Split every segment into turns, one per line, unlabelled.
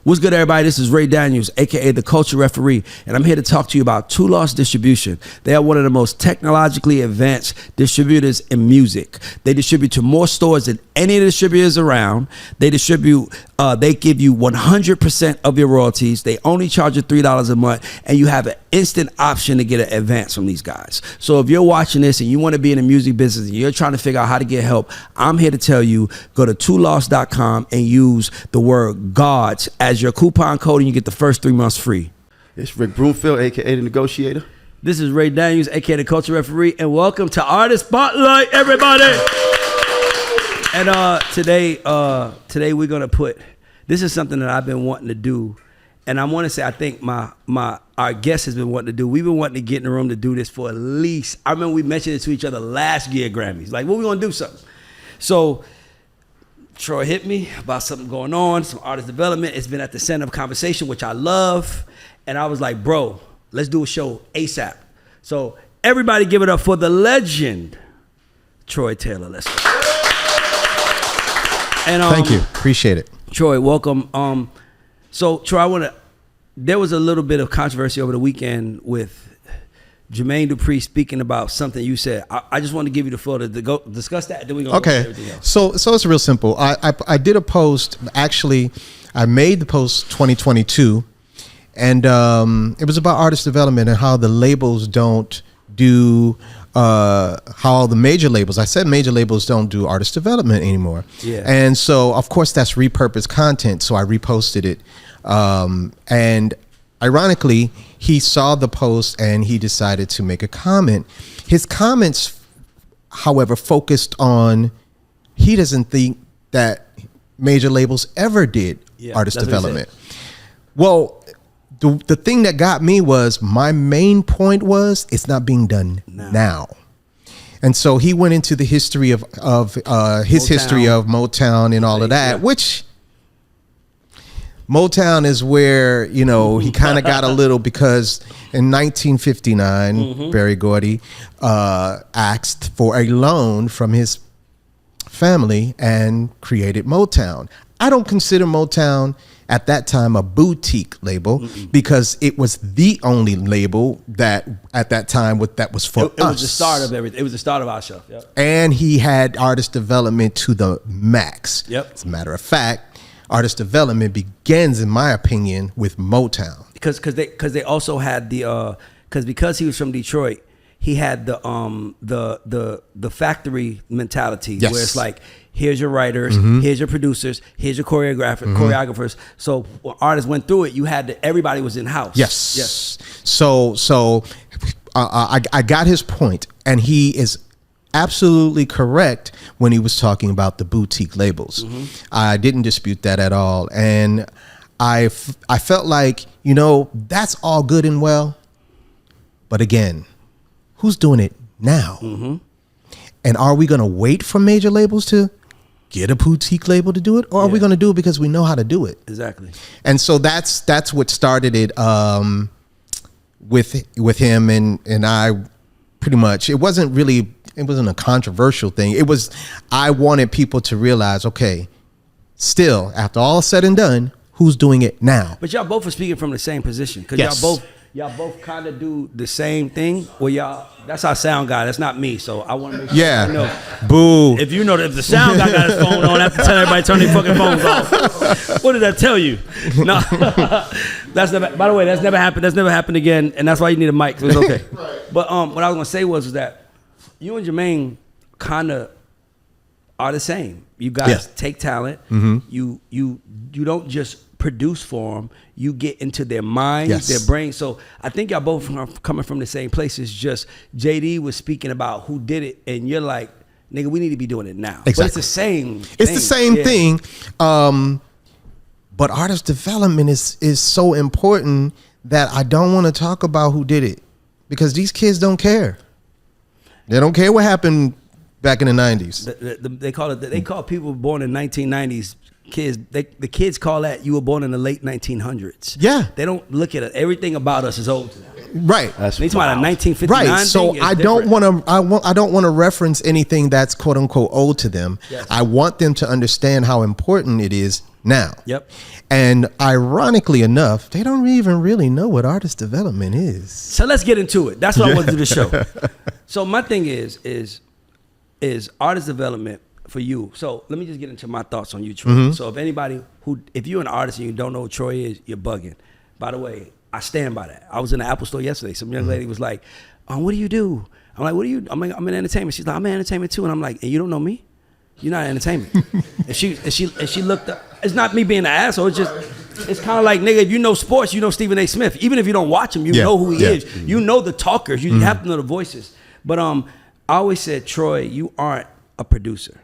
What's good, everybody? This is Ray Daniels, aka the Culture Referee, and I'm here to talk to you about Two Lost Distribution. They are one of the most technologically advanced distributors in music. They distribute to more stores than any of the distributors around. They distribute, they give you 100% of your royalties. They only charge you $3 a month, and you have an instant option to get an advance from these guys. So if you're watching this and you want to be in the music business and you're trying to figure out how to get help, I'm here to tell you, go to twolost.com and use the word GODS as your coupon code, and you get the first 3 months free.
It's Rick Broomfield, aka the Negotiator.
This is Ray Daniels, aka the Culture Referee, and welcome to Artist Spotlight, everybody. And today we're gonna put. This is something that I've been wanting to do, and I want to say I think our guest has been wanting to do. We've been wanting to get in the room to do this for at least. I remember we mentioned it to each other last year at Grammys. Like, what we gonna do something? So Troy hit me about something going on, some artist development. It's been at the center of conversation, which I love. And I was like, bro, let's do a show ASAP. So everybody give it up for the legend, Troy Taylor. Let's go. And,
thank you. Appreciate it.
Troy, welcome. So Troy, there was a little bit of controversy over the weekend with Jermaine Dupri speaking about something you said. I just want to give you the floor to go discuss that. Then we go
okay.
To everything else.
So it's real simple. I did a post. Actually, I made the post 2022, and it was about artist development and how the labels don't do how the major labels. I said major labels don't do artist development anymore.
Yeah.
And so of course that's repurposed content. So I reposted it, and ironically, he saw the post and he decided to make a comment. His comments, however, focused on he doesn't think that major labels ever did artist development. Well, the thing that got me was my main point was it's not being done now. And so he went into the history of his history of Motown and all of that, which Motown is where, you know, he kind of got a little, because in 1959, Berry Gordy asked for a loan from his family and created Motown. I don't consider Motown at that time a boutique label because it was the only label that at that time that was for us.
It was the start of everything. It was the start of our stuff. Yep.
And he had artist development to the max.
Yep.
As a matter of fact, artist development begins, in my opinion, with Motown. Because
they also had the because he was from Detroit, he had the factory mentality,
yes,
where it's like, here's your writers, here's your producers, here's your choreographers. So when artists went through it, you had everybody was in house.
Yes. So I got his point, and he is absolutely correct when he was talking about the boutique labels. I didn't dispute that at all. And I felt like, you know, that's all good and well. But again, who's doing it now? And are we going to wait for major labels to get a boutique label to do it? Or are we going to do it because we know how to do it?
Exactly.
And so that's what started it with him and I. Pretty much, it wasn't a controversial thing. It was, I wanted people to realize, okay, still, after all said and done, who's doing it now?
But y'all both are speaking from the same position, because
yes,
y'all both kind of do the same thing. Well, that's our sound guy. That's not me. So I want to make sure you know.
Boo.
If you know that if the sound guy got his phone on, I have to tell everybody to turn their fucking phones off. What did that tell you? No, that's never. By the way, that's never happened. That's never happened again, and that's why you need a mic. So it's okay. Right. But what I was gonna say was that you and Jermaine kind of are the same. You guys take talent. You don't just produce for them. You get into their minds, their brains. So I think y'all both are coming from the same place. It's just JD was speaking about who did it, and you're like, nigga, we need to be doing it now.
Exactly.
But it's the same.
It's the same thing. But artist development is so important that I don't want to talk about who did it, because these kids don't care. They don't care what happened back in the 90s.
They call people born in 1990s kids. The kids call that you were born in the late 1900s.
Yeah.
They don't look at it. Everything about us is old to them.
Right.
That's
They talking about a 1959
Right. So
thing.
I don't want to. I don't want to reference anything that's quote unquote old to them.
Yes.
I want them to understand how important it is now.
Yep.
And ironically enough, they don't even really know what artist development is.
So let's get into it. That's what I want to do the show. So my thing is artist development for you. So let me just get into my thoughts on you, Troy. So if you're an artist and you don't know who Troy is, you're bugging. By the way, I stand by that. I was in the Apple store yesterday. Some young lady was like, what do you do? I'm like, what do you? I'm like, I'm in entertainment. She's like, I'm in entertainment too. And I'm like, and you don't know me? You're not in entertainment. and she looked up. It's not me being an asshole. It's kind of like, nigga, if you know sports, you know Stephen A. Smith. Even if you don't watch him, you know who he is. You know the talkers. You have to know the voices. But I always said, Troy, you aren't a producer.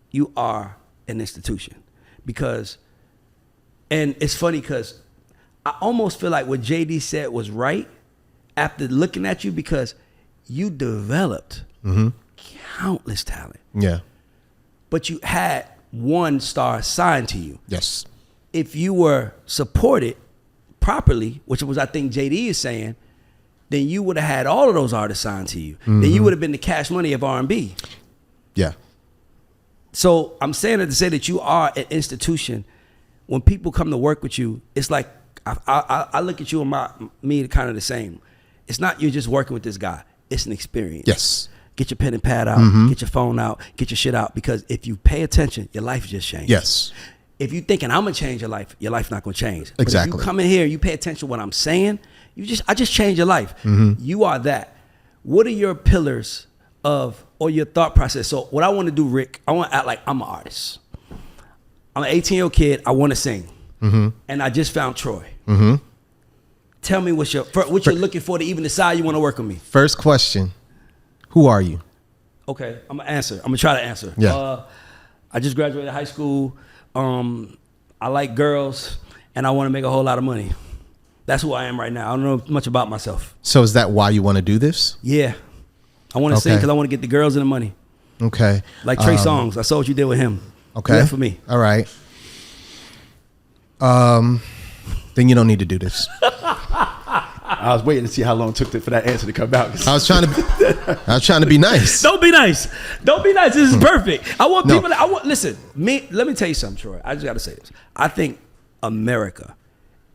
You are an institution. And it's funny because I almost feel like what JD said was right after looking at you, because you developed countless talent.
Yeah.
But you had one star assigned to you.
Yes.
If you were supported properly, which was I think JD is saying, then you would have had all of those artists signed to you. Then you would have been the Cash Money of R&B.
Yeah.
So I'm saying it to say that you are an institution. When people come to work with you, it's like I look at you and me kind of the same. It's not you're just working with this guy. It's an experience.
Yes.
Get your pen and pad out. Get your phone out. Get your shit out. Because if you pay attention, your life just changed.
Yes.
If you thinking I'm gonna change your life not gonna change.
Exactly.
But if you come in here, you pay attention to what I'm saying. I just changed your life. You are that. What are your pillars or your thought process? So what I want to do, Rick, I want to act like I'm an artist. I'm an 18-year-old kid. I want to sing, and I just found Troy. Tell me what you're looking for to even decide you want to work with me.
First question: who are you?
Okay, I'm gonna answer. I'm gonna try to answer.
Yeah.
I just graduated high school. I like girls, and I want to make a whole lot of money. That's who I am right now. I don't know much about myself.
So is that why you want to do this?
Yeah, I want to sing because I want to get the girls and the money.
Okay.
Like Trey Songz. I saw what you did with him.
Okay.
Do that for me.
All right. Then you don't need to do this.
I was waiting to see how long it took for that answer to come out.
I was trying to be nice.
Don't be nice. Don't be nice. This is perfect. I want people to, listen, let me tell you something, Troy. I just got to say this. I think America,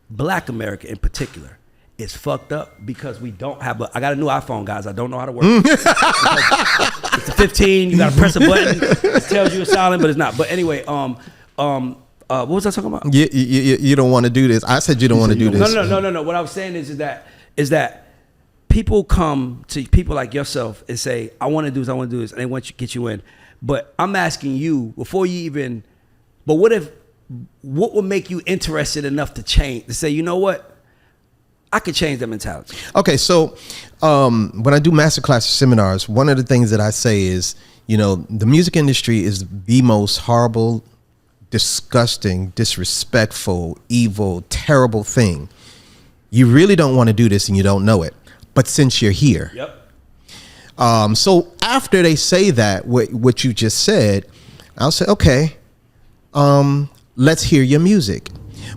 Black America in particular, is fucked up because we don't have I got a new iPhone, guys. I don't know how to work it. It's a 15. You got to press a button. It tells you it's silent, but it's not. But anyway, what was I talking about?
You don't want to do this. I said you don't want to do this.
No. What I was saying is that people come to people like yourself and say, I want to do this, and they want to get you in. But I'm asking you, before you even, but what would make you interested enough to change, to say, you know what? I could change that mentality. Okay,
so when I do masterclass seminars, one of the things that I say is, the music industry is the most horrible, disgusting, disrespectful, evil, terrible thing. You really don't want to do this and you don't know it. But since you're here.
Yep.
So after they say that, what you just said, I'll say, okay, let's hear your music.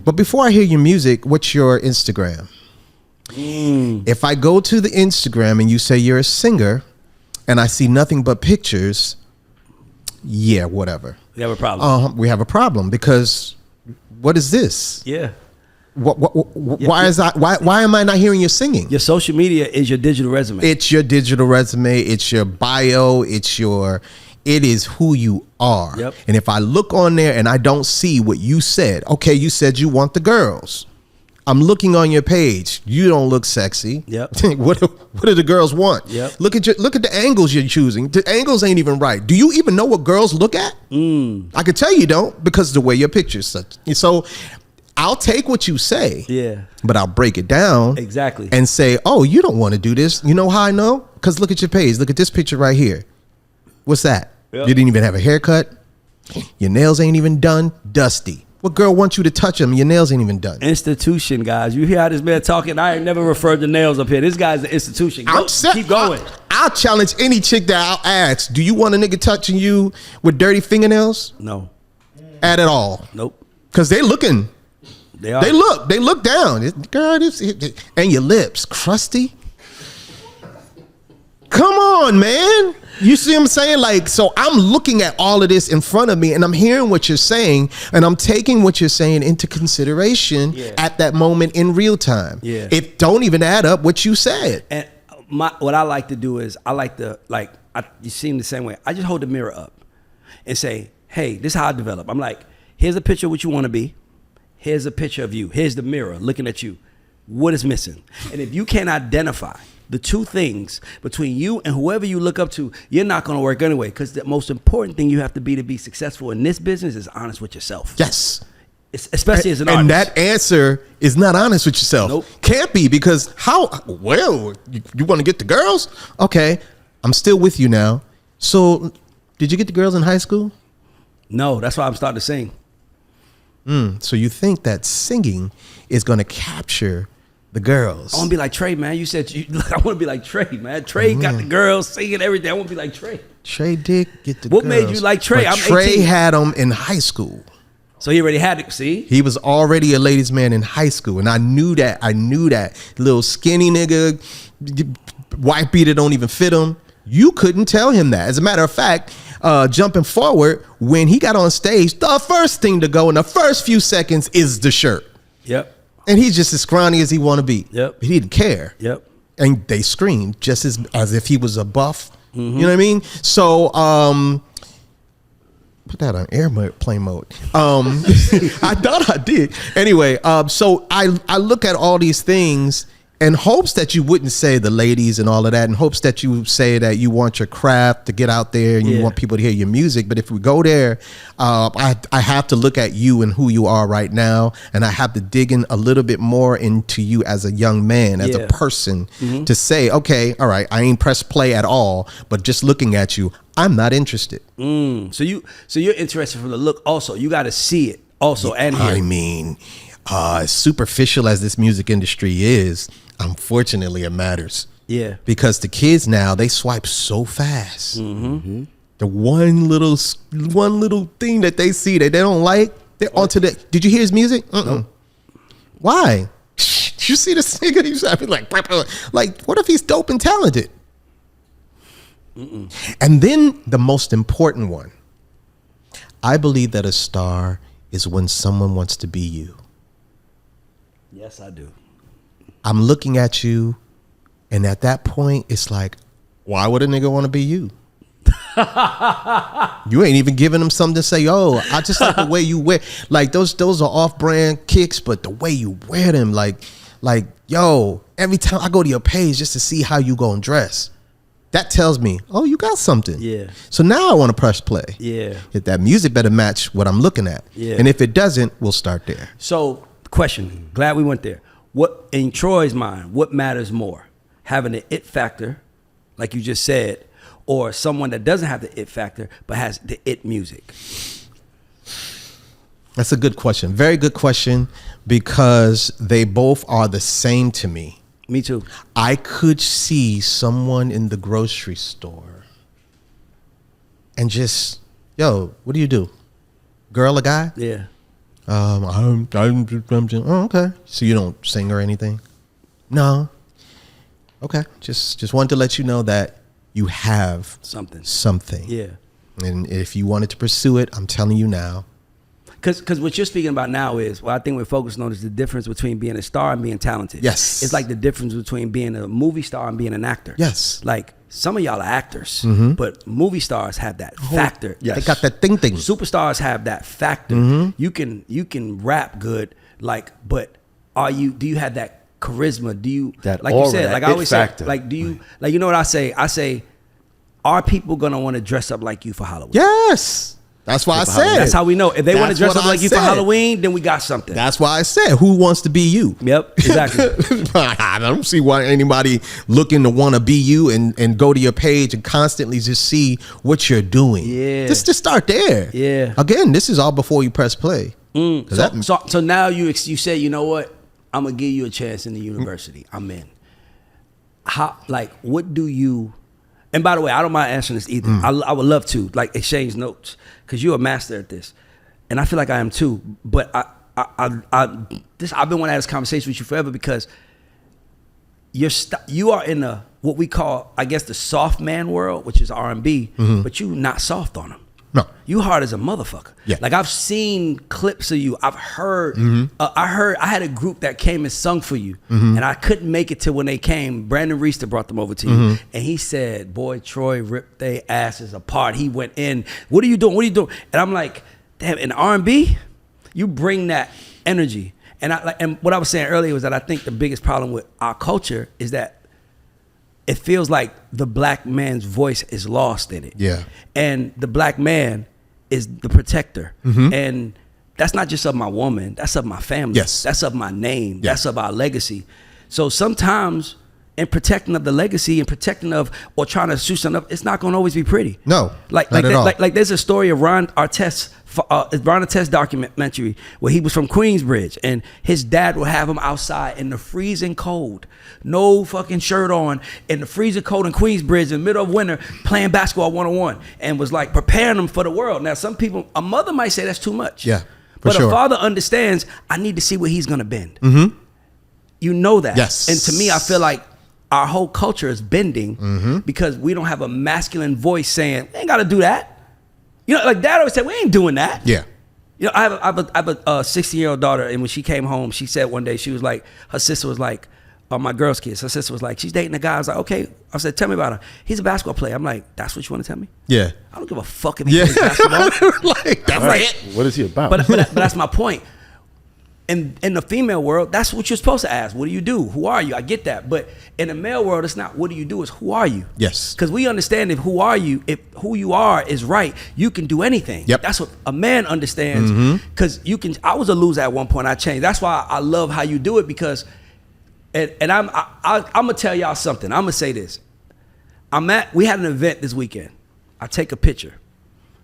But before I hear your music, what's your Instagram? If I go to the Instagram and you say you're a singer and I see nothing but pictures, yeah, whatever.
We have a problem.
We have a problem because what is this?
Yeah.
Why am I not hearing you singing?
Your social media is your digital resume.
It's your digital resume. It's your bio. It is who you are.
Yep.
And if I look on there and I don't see what you said, okay, you said you want the girls. I'm looking on your page. You don't look sexy.
Yep.
What do the girls want?
Yep.
Look at the angles you're choosing. The angles ain't even right. Do you even know what girls look at? I can tell you don't, because the way your picture's such. So I'll take what you say.
Yeah.
But I'll break it down.
Exactly.
And say, oh, you don't want to do this. You know how I know? Because look at your page. Look at this picture right here. What's that?
Yep.
You didn't even have a haircut. Your nails ain't even done. Dusty. What girl wants you to touch them? Your nails ain't even done.
Institution, guys. You hear how this man talking? I ain't never referred to nails up here. This guy's an institution. Keep going.
I'll challenge any chick that I'll ask, do you want a nigga touching you with dirty fingernails?
No.
At all.
Nope.
Because they looking.
They are.
They look down. Girl, and your lips crusty. come on, man. You see what I'm saying? Like, so I'm looking at all of this in front of me and I'm hearing what you're saying and I'm taking what you're saying into consideration at that moment in real time.
Yeah.
It don't even add up what you said.
And what I like to do is you seem the same way. I just hold the mirror up and say, hey, this is how I develop. I'm like, here's a picture of what you want to be. Here's a picture of you. Here's the mirror looking at you. What is missing? And if you can't identify the two things between you and whoever you look up to, you're not going to work anyway. Because the most important thing you have to be successful in this business is honest with yourself.
Yes.
Especially as an artist.
And that answer is not honest with yourself.
Nope.
Can't be, because you want to get the girls? Okay, I'm still with you now. So did you get the girls in high school?
No, that's why I'm starting to sing.
So you think that singing is going to capture the girls?
I want to be like Trey, man. You said I want to be like Trey, man. Trey got the girls singing everything. I want to be like Trey.
Trey did get the
What
girls.
made you like Trey?
But
I'm
Trey
18.
had them in high school.
So he already had it. See?
He was already a ladies' man in high school, and I knew that. Little skinny nigga, white beater don't even fit him. You couldn't tell him that. As a matter of fact, jumping forward, when he got on stage, the first thing to go in the first few seconds is the shirt.
Yep.
And he's just as scrawny as he want to be.
Yep.
He didn't care.
Yep.
And they screamed just as if he was a buff. You know what I mean? So, put that on airplane mode. I thought I did. Anyway, so I look at all these things in hopes that you wouldn't say the ladies and all of that, in hopes that you say that you want your craft to get out there and you want people to hear your music. But if we go there, I have to look at you and who you are right now, and I have to dig in a little bit more into you as a young man, as a person, to say, okay, all right, I ain't press play at all, but just looking at you, I'm not interested.
So you're interested from the look also. You got to see it also and hear it.
I mean, as superficial as this music industry is, unfortunately it matters.
Yeah.
Because the kids now, they swipe so fast. The one little thing that they see that they don't like, they're onto that. Did you hear his music? Nope. Why? You see this nigga? He's like, what if he's dope and talented? And then the most important one, I believe that a star is when someone wants to be you.
Yes, I do.
I'm looking at you, and at that point, it's like, why would a nigga want to be you? You ain't even giving them something to say, oh, I just like the way you wear. Like, those are off-brand kicks, but the way you wear them, like, yo, every time I go to your page just to see how you gonna dress, that tells me, oh, you got something.
Yeah.
So now I want to press play.
Yeah.
If that music better match what I'm looking at.
Yeah.
And if it doesn't, we'll start there.
So, question. Glad we went there. What, in Troy's mind, what matters more? Having the it factor, like you just said, or someone that doesn't have the it factor but has the it music?
That's a good question. Very good question, because they both are the same to me.
Me too.
I could see someone in the grocery store and just, yo, what do you do? Girl or guy?
Yeah.
I'm oh, okay. So you don't sing or anything? No. Okay. Just wanted to let you know that you have something.
Yeah.
And if you wanted to pursue it, I'm telling you now.
Because what you're speaking about now is, what I think we're focusing on is the difference between being a star and being talented.
Yes.
It's like the difference between being a movie star and being an actor.
Yes.
Like, some of y'all are actors, but movie stars have that factor.
Yes. They got that thing.
Superstars have that factor. You can rap good, like, but do you have that charisma? Do you,
that
like
aura,
you said,
that
like I always
factor.
say, like, do you, like, you know what I say? I say, are people gonna want to dress up like you for Halloween?
Yes. That's why I said.
That's how we know. If they want to dress up like you for
said.
Halloween, then we got something.
That's why I said, who wants to be you?
Yep, exactly.
I don't see why anybody looking to want to be you and go to your page and constantly just see what you're doing.
Yeah.
Just start there.
Yeah.
Again, this is all before you press play.
So now you say, you know what? I'm gonna give you a chance in the university. I'm in. How, like, what do you? And by the way, I don't mind answering this either. I would love to, like, exchange notes, because you're a master at this, and I feel like I am too. But I've been wanting to have this conversation with you forever, because you are in what we call, I guess, the soft man world, which is R&B, but you not soft on them.
No.
You hard as a motherfucker.
Yeah.
Like I've seen clips of you. I've heard. I had a group that came and sung for you, and I couldn't make it till when they came. Brandon Reister brought them over to you, and he said, "Boy, Troy ripped their asses apart." He went in. What are you doing? What are you doing? And I'm like, damn. In R&B, you bring that energy. And what I was saying earlier was that I think the biggest problem with our culture is that it feels like the black man's voice is lost in it.
Yeah.
And the black man is the protector. And that's not just of my woman, that's of my family.
Yes.
That's of my name. Yeah. That's of our legacy. So sometimes in protecting of the legacy and protecting of or trying to shoot something up, it's not gonna always be pretty.
No,
like
not at all.
Like there's a story of Ron Artest documentary where he was from Queensbridge and his dad would have him outside in the freezing cold, no fucking shirt on, in the freezing cold in Queensbridge in the middle of winter playing basketball 1-on-1 and was like preparing them for the world. Now some people, a mother might say that's too much.
Yeah,
but
sure.
a father understands, I need to see where he's gonna bend. You know that.
Yes.
And to me, I feel like our whole culture is bending because we don't have a masculine voice saying, we ain't gotta do that. You know, like dad always said, we ain't doing that.
Yeah.
You know, I have a 16-year-old daughter, and when she came home, she said one day, she was like, her sister was like, my girl's kids, her sister was like, she's dating a guy. I was like, okay. I said, tell me about her. He's a basketball player. I'm like, that's what you want to tell me?
Yeah.
I don't give a fuck if he plays basketball.
Like, that's it.
What is he about?
But that's my point. In the female world, that's what you're supposed to ask. What do you do? Who are you? I get that. But in the male world, it's not what do you do, it's who are you?
Yes.
Because we understand if who you are is right, you can do anything.
Yep.
That's what a man understands. Because I was a loser at one point, I changed. That's why I love how you do it, because and I'm gonna tell y'all something. I'm gonna say this. We had an event this weekend. I take a picture.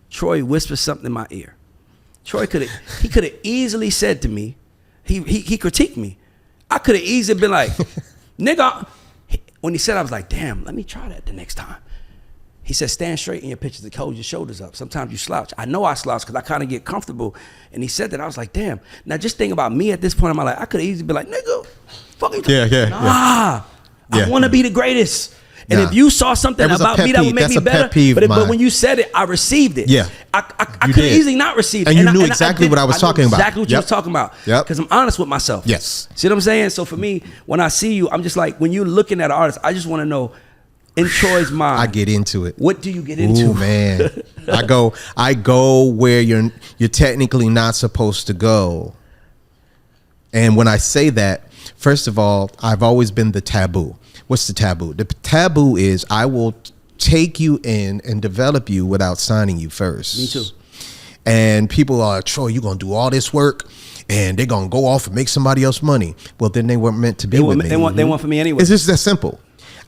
Troy whispers something in my ear. Troy could have easily said to me, he critiqued me. I could have easily been like, nigga. When he said, I was like, damn, let me try that the next time. He said, stand straight in your pictures and hold your shoulders up. Sometimes you slouch. I know I slouch because I kind of get comfortable. And he said that. I was like, damn. Now just think about me at this point in my life. I could have easily been like, nigga, fuck you. I want to be the greatest. And if you saw something about me that would make me better, but when you said it, I received it.
Yeah.
I could have easily not received it.
And you knew exactly what I was talking about.
Exactly what you was talking about.
Yep.
Because I'm honest with myself.
Yes.
See what I'm saying? So for me, when I see you, I'm just like, when you're looking at an artist, I just want to know, in Troy's mind,
I get into it.
What do you get into?
Ooh, man. I go where you're technically not supposed to go. And when I say that, first of all, I've always been the taboo. What's the taboo? The taboo is I will take you in and develop you without signing you first.
Me too.
And people are, Troy, you're going to do all this work and they're going to go off and make somebody else money. Well, then they weren't meant to be with me.
They want for me anyway.
It's just that simple.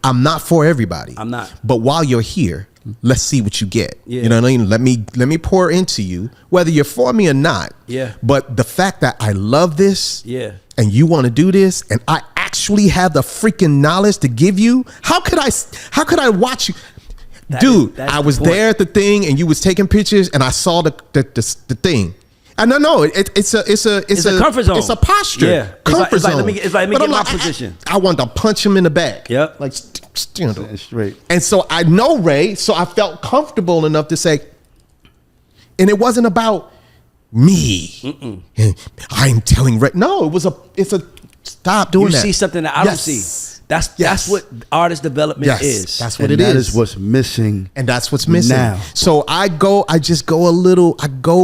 I'm not for everybody.
I'm not.
But while you're here, let's see what you get.
Yeah.
You know what I mean? Let me pour into you, whether you're for me or not.
Yeah.
But the fact that I love this,
yeah,
and you want to do this, and I actually have the freaking knowledge to give you, how could I watch you? Dude, I was there at the thing and you was taking pictures and I saw the thing. And no, it's a
comfort zone.
It's a posture.
Yeah.
Comfort zone.
It's like let me get my position.
I want to punch him in the back.
Yep.
Like
straight.
And so I know Ray, so I felt comfortable enough to say, and it wasn't about me. I'm telling Ray. No, it's a stop doing that.
You see something that I don't see. That's what artist development is.
That's what it is.
That is what's missing.
And that's what's missing.
Now.
So I go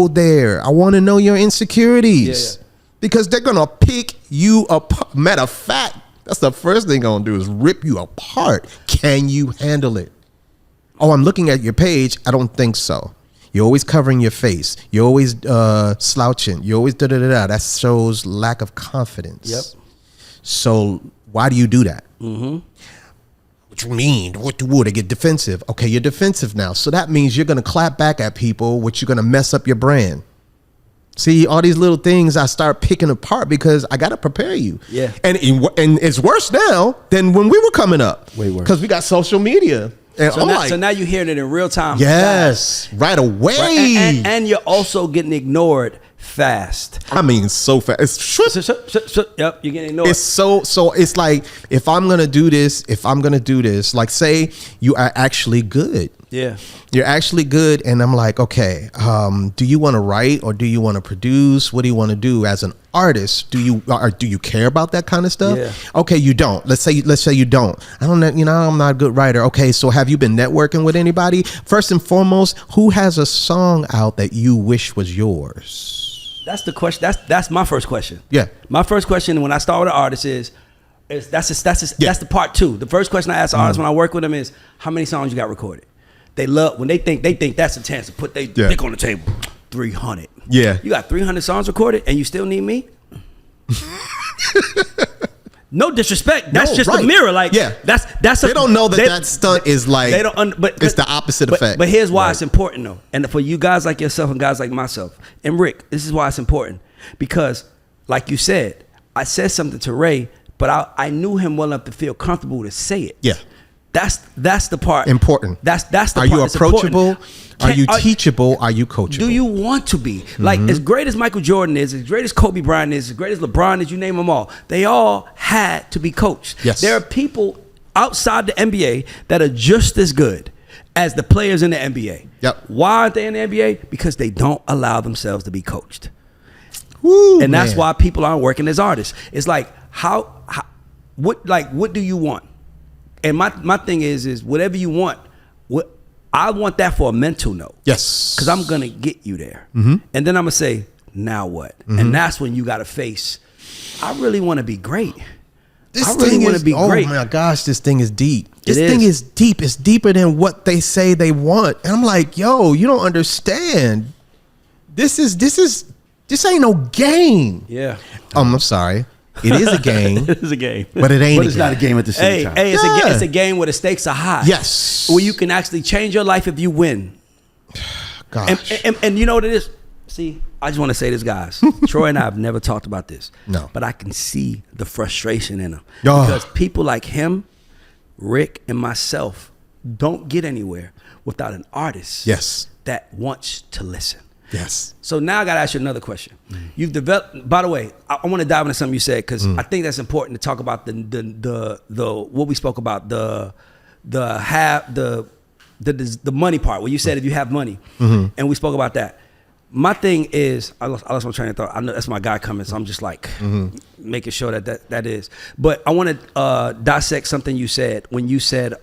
there. I want to know your insecurities.
Yeah.
Because they're going to pick you apart. Matter of fact, that's the first thing they're going to do is rip you apart. Can you handle it? Oh, I'm looking at your page. I don't think so. You're always covering your face. You're always slouching. You're always da-da-da-da. That shows lack of confidence.
Yep.
So why do you do that? What you mean? What do they get defensive? Okay, you're defensive now. So that means you're going to clap back at people, which you're going to mess up your brand. See, all these little things I start picking apart because I got to prepare you.
Yeah.
And it's worse now than when we were coming up.
Way worse.
Because we got social media. And
so now you're hearing it in real time.
Yes, right away.
Right? And you're also getting ignored fast.
I mean, so fast.
Yep, you're getting ignored.
It's so it's like, if I'm gonna do this, like, say you are actually good.
Yeah.
You're actually good, and I'm like, okay, do you want to write or do you want to produce? What do you want to do as an artist? Do you care about that kind of stuff?
Yeah.
Okay, you don't. Let's say you don't. I don't know, I'm not a good writer. Okay, so have you been networking with anybody? First and foremost, who has a song out that you wish was yours?
That's the question. That's my first question.
Yeah.
My first question when I start with an artist is that's the part two. The first question I ask artists when I work with them is, how many songs you got recorded? They love when they think that's a chance to put their dick on the table. 300.
Yeah.
You got 300 songs recorded and you still need me? No disrespect. That's just a mirror. Like, that's
they don't know that stunt is like, they don't. But it's the opposite effect.
But here's why it's important though, and for you guys like yourself and guys like myself and Rick, this is why it's important, because like you said, I said something to Ray, but I knew him well enough to feel comfortable to say it.
Yeah.
That's the part
important.
That's the
part. Are you approachable? Are you teachable? Are you coachable? Do
you want to be like as great as Michael Jordan is, as great as Kobe Bryant is, as great as LeBron is? You name them all. They all had to be coached.
Yes.
There are people outside the NBA that are just as good as the players in the NBA.
Yep.
Why aren't they in the NBA? Because they don't allow themselves to be coached.
Woo,
and that's
man.
why people aren't working as artists. It's like what do you want? And my thing is whatever you want, I want that for a mental note.
Yes.
Because I'm going to get you there. And then I'm going to say, now what? And that's when you got to face, I really want to be great.
I really want to be great. Oh my gosh, this thing is deep. This thing is deep. It's deeper than what they say they want. And I'm like, yo, you don't understand. This ain't no game.
Yeah.
I'm sorry. It is a game.
It is a game.
But it ain't.
But it's not a game at the same time.
Hey, it's a game where the stakes are high.
Yes.
Where you can actually change your life if you win.
Gosh.
And you know what it is? See, I just want to say this, guys. Troy and I have never talked about this.
No.
But I can see the frustration in him.
Oh.
Because people like him, Rick, and myself don't get anywhere without an artist that wants to listen.
Yes.
So now I got to ask you another question. You've developed. By the way, I want to dive into something you said because I think that's important to talk about the what we spoke about the money part where you said if you have money, and we spoke about that. My thing is I lost my train of thought. I know that's my guy coming, so I'm just like making sure that is. But I want to dissect something you said when you said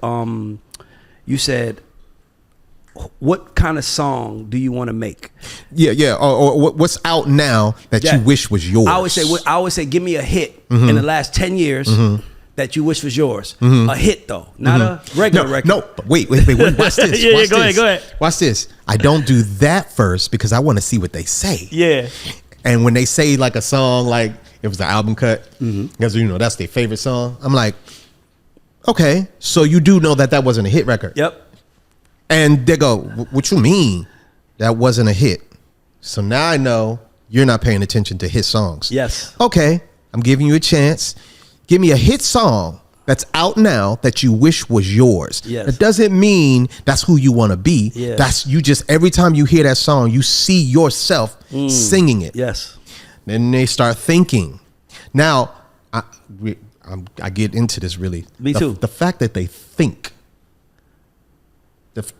what kind of song do you want to make?
Yeah. Or what's out now that you wish was yours?
I always say, give me a hit in the last 10 years that you wish was yours. A hit though, not a regular record.
No, wait. Watch this.
Go ahead.
Watch this. I don't do that first because I want to see what they say.
Yeah.
And when they say like a song, like it was the album cut, because that's their favorite song. I'm like, okay, so you do know that wasn't a hit record.
Yep.
And they go, what you mean that wasn't a hit? So now I know you're not paying attention to hit songs.
Yes.
Okay, I'm giving you a chance. Give me a hit song that's out now that you wish was yours.
Yes.
That doesn't mean that's who you want to be.
Yeah.
That's you just, every time you hear that song, you see yourself singing it.
Yes.
Then they start thinking. Now, I get into this really.
Me too.
The fact that they think.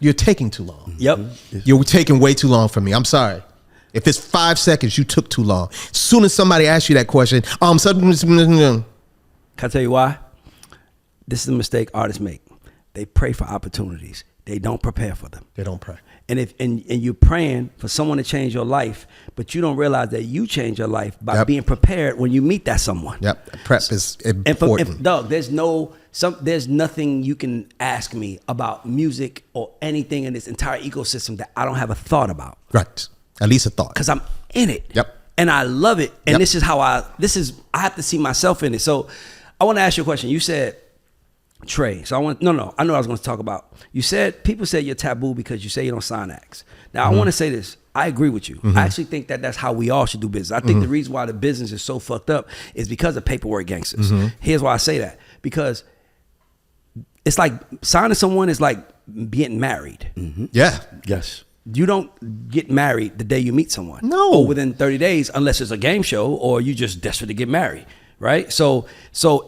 You're taking too long.
Yep.
You're taking way too long for me. I'm sorry. If it's 5 seconds, you took too long. As soon as somebody asks you that question,
can I tell you why? This is a mistake artists make. They pray for opportunities. They don't prepare for them.
They don't pray.
And you're praying for someone to change your life, but you don't realize that you change your life by being prepared when you meet that someone.
Yep. Prep is important.
Doug, there's nothing you can ask me about music or anything in this entire ecosystem that I don't have a thought about.
Right. At least a thought.
Because I'm in it.
Yep.
And I love it. And this is how I have to see myself in it. So I want to ask you a question. You said, Trey, so I know I was going to talk about. You said, people say you're taboo because you say you don't sign acts. Now, I want to say this. I agree with you. I actually think that that's how we all should do business. I think the reason why the business is so fucked up is because of paperwork gangsters. Here's why I say that. Because it's like signing someone is like getting married.
Yeah.
Yes.
You don't get married the day you meet someone.
No.
Or within 30 days, unless it's a game show or you just desperate to get married, right? So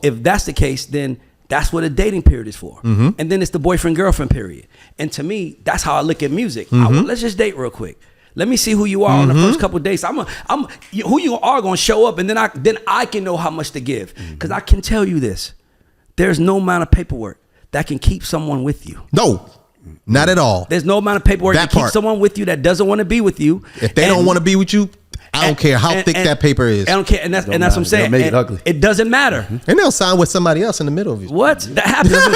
if that's the case, then that's what a dating period is for. And then it's the boyfriend-girlfriend period. And to me, that's how I look at music. Let's just date real quick. Let me see who you are on the first couple of dates. Who you are going to show up, and then I can know how much to give. Because I can tell you this. There's no amount of paperwork that can keep someone with you.
No. Not at all.
There's no amount of paperwork that keeps someone with you that doesn't want to be with you.
If they don't want to be with you, I don't care how thick that paper is.
I don't care, and that's what I'm saying.
Make it ugly.
It doesn't matter.
And they'll sign with somebody else in the middle of you.
What? That happens. That's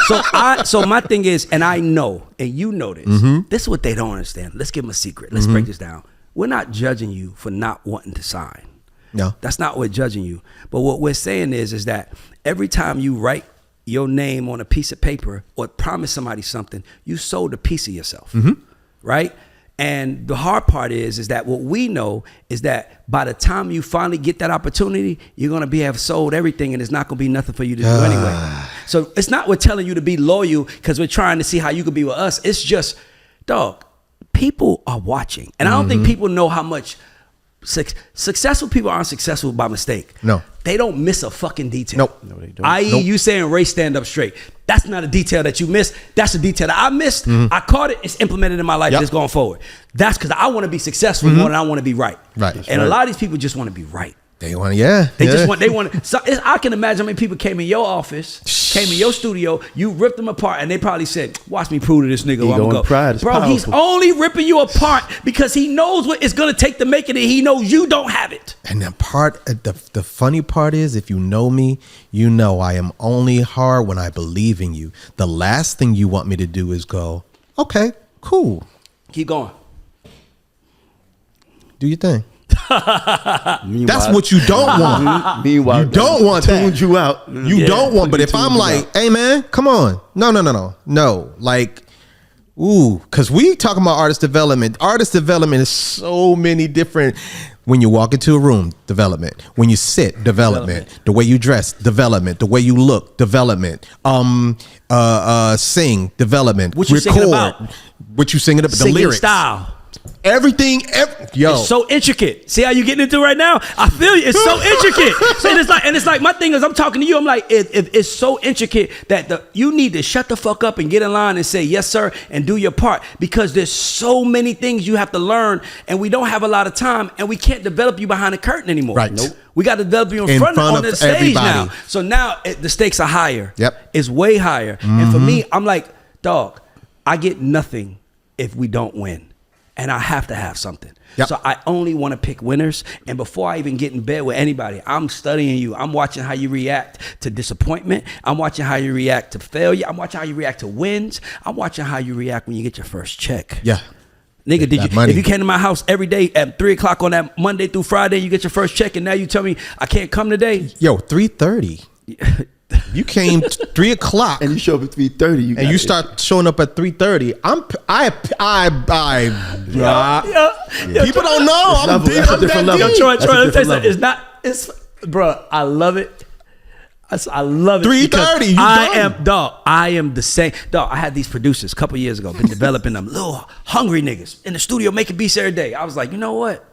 what I'm saying. So my thing is, and I know, and you know this. This is what they don't understand. Let's give them a secret. Let's break this down. We're not judging you for not wanting to sign.
No,
that's not what we're judging you. But what we're saying is that every time you write your name on a piece of paper or promise somebody something, you sold a piece of yourself, right? And the hard part is that what we know is that by the time you finally get that opportunity, you're gonna have sold everything, and it's not gonna be nothing for you to do anyway. So it's not we're telling you to be loyal because we're trying to see how you can be with us. It's just, dog, people are watching, and I don't think people know how much successful people aren't successful by mistake.
No.
They don't miss a fucking detail.
Nope.
No, they don't.
I.e. you saying Ray stand up straight. That's not a detail that you missed. That's a detail that I missed. I caught it. It's implemented in my life. It's going forward. That's because I want to be successful more than I want to be right.
Right.
And a lot of these people just want to be right.
They want to,
They want. So I can imagine how many people came in your office, came in your studio, you ripped them apart, and they probably said, "Watch me prove to this nigga where I'm gonna go."
Pride is
Bro,
powerful.
he's only ripping you apart because he knows what it's gonna take to make it, and he knows you don't have it.
And the funny part is, if you know me, you know I am only hard when I believe in you. The last thing you want me to do is go, okay, cool.
Keep going.
Do your thing. That's what you don't want.
Meanwhile,
you don't want that.
Tuned you out.
You don't want. But if I'm like, hey man, come on, no, like, ooh, because we talking about artist development. Artist development is so many different. When you walk into a room, development. When you sit, development. The way you dress, development. The way you look, development. Sing, development.
What you singing about?
What you singing about? The
Singing
lyrics.
style.
Everything, yo,
it's so intricate. See how you getting into it right now? I feel you. It's so intricate. So it's like my thing is I'm talking to you. I'm like, it's so intricate that you need to shut the fuck up and get in line and say yes sir and do your part, because there's so many things you have to learn, and we don't have a lot of time, and we can't develop you behind the curtain anymore.
Right. Nope.
We got to develop you in front on the stage
everybody.
now. So now the stakes are higher.
Yep.
It's way higher. And for me, I'm like, dog, I get nothing if we don't win. And I have to have something.
Yep.
So I only want to pick winners. And before I even get in bed with anybody, I'm studying you. I'm watching how you react to disappointment. I'm watching how you react to failure. I'm watching how you react to wins. I'm watching how you react when you get your first check.
Yeah.
Nigga,
money.
if you came to my house every day at 3:00 on that Monday through Friday, you get your first check, and now you tell me I can't come today?
Yo, 3:30. You came 3:00
and you show up at 3:30.
And you start showing up at 3:30. People don't know.
That's a different level.
Yo, Troy, let me tell you something. Bro, I love it. I love it.
3:30.
I am the same. Dog, I had these producers a couple years ago, been developing them little hungry niggas in the studio making beats every day. I was like, you know what?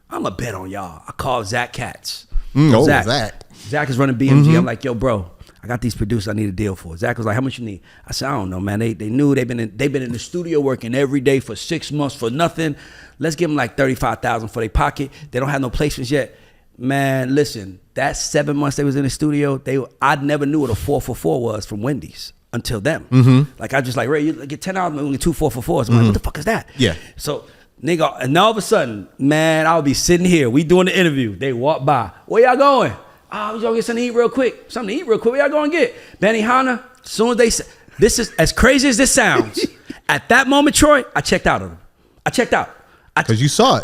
I'm going to bet on y'all. I called Zach Katz. Zach is running BMG. I'm like, yo, bro, I got these producers I need a deal for. Zach was like, how much you need? I said, I don't know, man. They knew they've been in the studio working every day for 6 months for nothing. Let's give them like $35,000 for their pocket. They don't have no placements yet. Man, listen, that 7 months they was in the studio, I never knew what a 4-for-4 was from Wendy's until them. Like I just like, Ray, you get $10, only 2 4-for-4s. I'm like, what the fuck is that?
Yeah.
So nigga, and all of a sudden, man, I'll be sitting here. We doing the interview. They walk by. Where y'all going? Oh, we gonna get something to eat real quick. Something to eat real quick. Where y'all going to get? Benihana. As soon as they say, this is as crazy as this sounds. At that moment, Troy, I checked out of them. I checked out.
Because you saw it.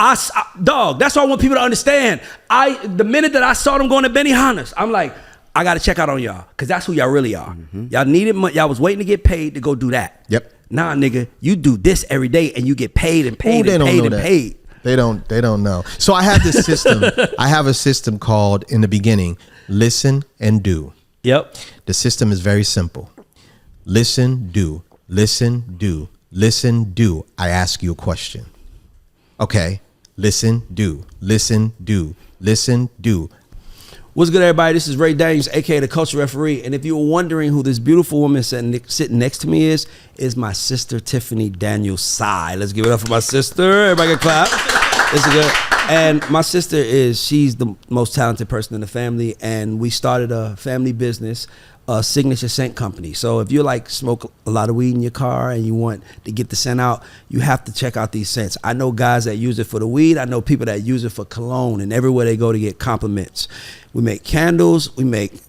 Dog, that's what I want people to understand. The minute that I saw them going to Benihana's, I'm like, I got to check out on y'all. Because that's who y'all really are. Y'all needed money. Y'all was waiting to get paid to go do that.
Yep.
Nah, nigga, you do this every day and you get paid and paid and paid and paid.
They don't know. So I have this system. I have a system called, in the beginning, listen and do.
Yep.
The system is very simple. Listen, do. Listen, do. listen, do. I ask you a question. Okay. Listen, do. Listen, do. Listen, do.
What's good, everybody? This is Ray Daniels, aka the Culture Referee. And if you were wondering who this beautiful woman sitting next to me is my sister Tiffany Daniels Sai. Let's give it up for my sister. Everybody can clap. This is good. And my sister she's the most talented person in the family, and we started a family business, a signature scent company. So if you like smoke a lot of weed in your car and you want to get the scent out, you have to check out these scents. I know guys that use it for the weed. I know people that use it for cologne, and everywhere they go to get compliments. We make candles. We make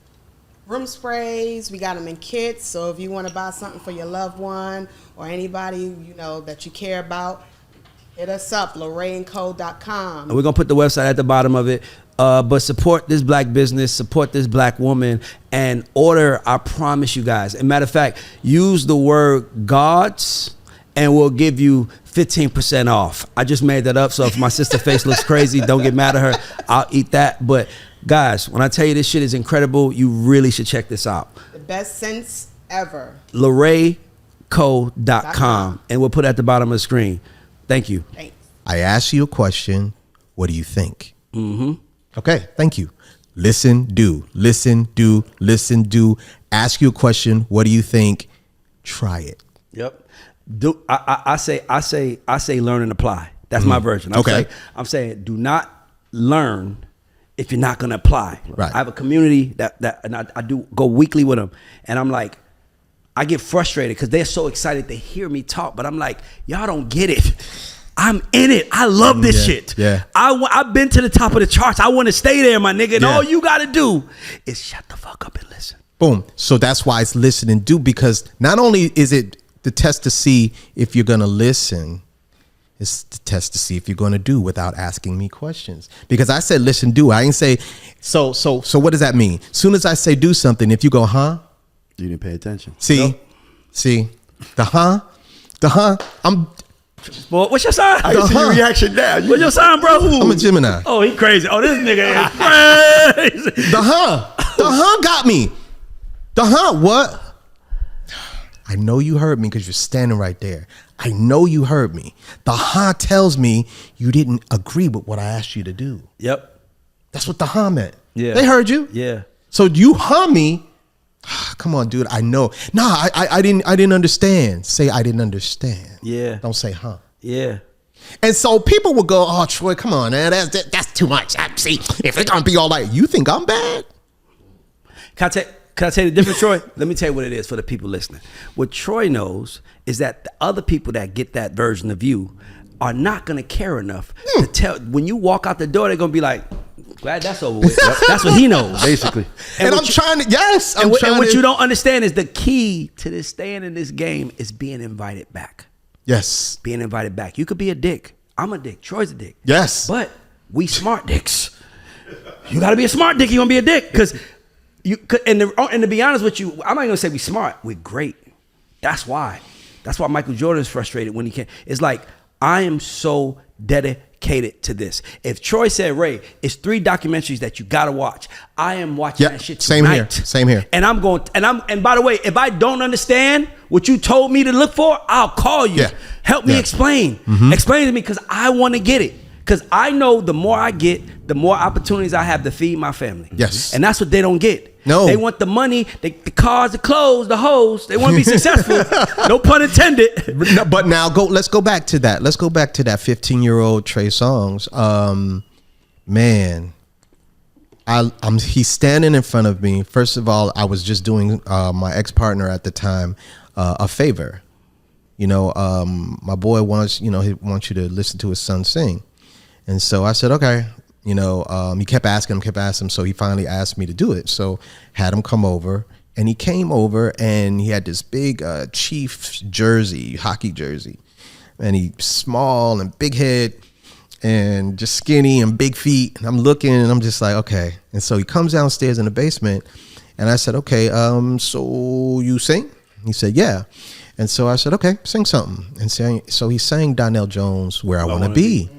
room sprays. We got them in kits. So if you want to buy something for your loved one or anybody that you care about, hit us up, LorraineCo.com.
And we're going to put the website at the bottom of it. But support this black business, support this black woman, and order, I promise you guys. As a matter of fact, use the word gods, and we'll give you 15% off. I just made that up, so if my sister's face looks crazy, don't get mad at her. I'll eat that. But guys, when I tell you this shit is incredible, you really should check this out.
The best scents ever.
LorraineCo.com. And we'll put it at the bottom of the screen. Thank you.
Thanks.
I ask you a question. What do you think?
Mm-hmm.
Okay, thank you. Listen, do. Listen, do. Listen, do. Ask you a question. What do you think? Try it.
Yep. I say learn and apply. That's my version. I'm saying do not learn if you're not going to apply.
Right.
I have a community that and I do go weekly with them, and I'm like, I get frustrated because they're so excited to hear me talk, but I'm like, y'all don't get it. I'm in it. I love this shit.
Yeah.
I've been to the top of the charts. I want to stay there, my nigga. And all you got to do is shut the fuck up and listen.
Boom. So that's why it's listen and do, because not only is it the test to see if you're going to listen, it's the test to see if you're going to do without asking me questions. Because I said listen, do. I ain't say, so what does that mean? As soon as I say do something, if you go, huh?
You didn't pay attention.
See, the huh,
Boy, what's your sign?
I see your reaction now.
What's your sign, bro?
I'm a Gemini.
Oh, he crazy. Oh, this nigga is crazy.
The huh got me. The huh, what? I know you heard me because you're standing right there. I know you heard me. The huh tells me you didn't agree with what I asked you to do.
Yep.
That's what the huh meant.
Yeah.
They heard you.
Yeah.
So you huh me. Come on, dude. I know. No, I didn't understand. Say I didn't understand.
Yeah.
Don't say huh.
Yeah.
And so people will go, oh, Troy, come on, man. That's too much. See, if it's going to be all like, you think I'm bad?
Can I tell you the difference, Troy? Let me tell you what it is for the people listening. What Troy knows is that the other people that get that version of you are not going to care enough to tell. When you walk out the door, they're going to be like, glad that's over with. That's what he knows.
Basically.
And I'm trying to, yes.
And what you don't understand is the key to this staying in this game is being invited back.
Yes.
Being invited back. You could be a dick. I'm a dick. Troy's a dick.
Yes.
But we smart dicks. You got to be a smart dick. You want to be a dick. Because and to be honest with you, I'm not going to say we smart. We're great. That's why. That's why Michael Jordan is frustrated when he can't. It's like, I am so dedicated to this. If Troy said, Ray, it's 3 documentaries that you got to watch, I am watching that shit tonight.
Same here.
And I'm going, and by the way, if I don't understand what you told me to look for, I'll call you.
Yeah.
Help me explain. Mm-hmm. Explain to me, because I want to get it. Because I know the more I get, the more opportunities I have to feed my family.
Yes.
And that's what they don't get.
No.
They want the money, the cars, the clothes, the hoes. They want to be successful. No pun intended.
But now let's go back to that. Let's go back to that 15-year-old Trey Songz. Man, he's standing in front of me. First of all, I was just doing my ex-partner at the time a favor. My boy wants, he wants you to listen to his son sing. And so I said, okay. He kept asking him. So he finally asked me to do it. So had him come over, and he came over, and he had this big Chiefs jersey, hockey jersey, and he small and big head and just skinny and big feet. And I'm looking, and I'm just like, okay. And so he comes downstairs in the basement, and I said, okay, so you sing? He said, yeah. And so I said, okay, sing something. And so he sang Donnell Jones, Where I Want to Be.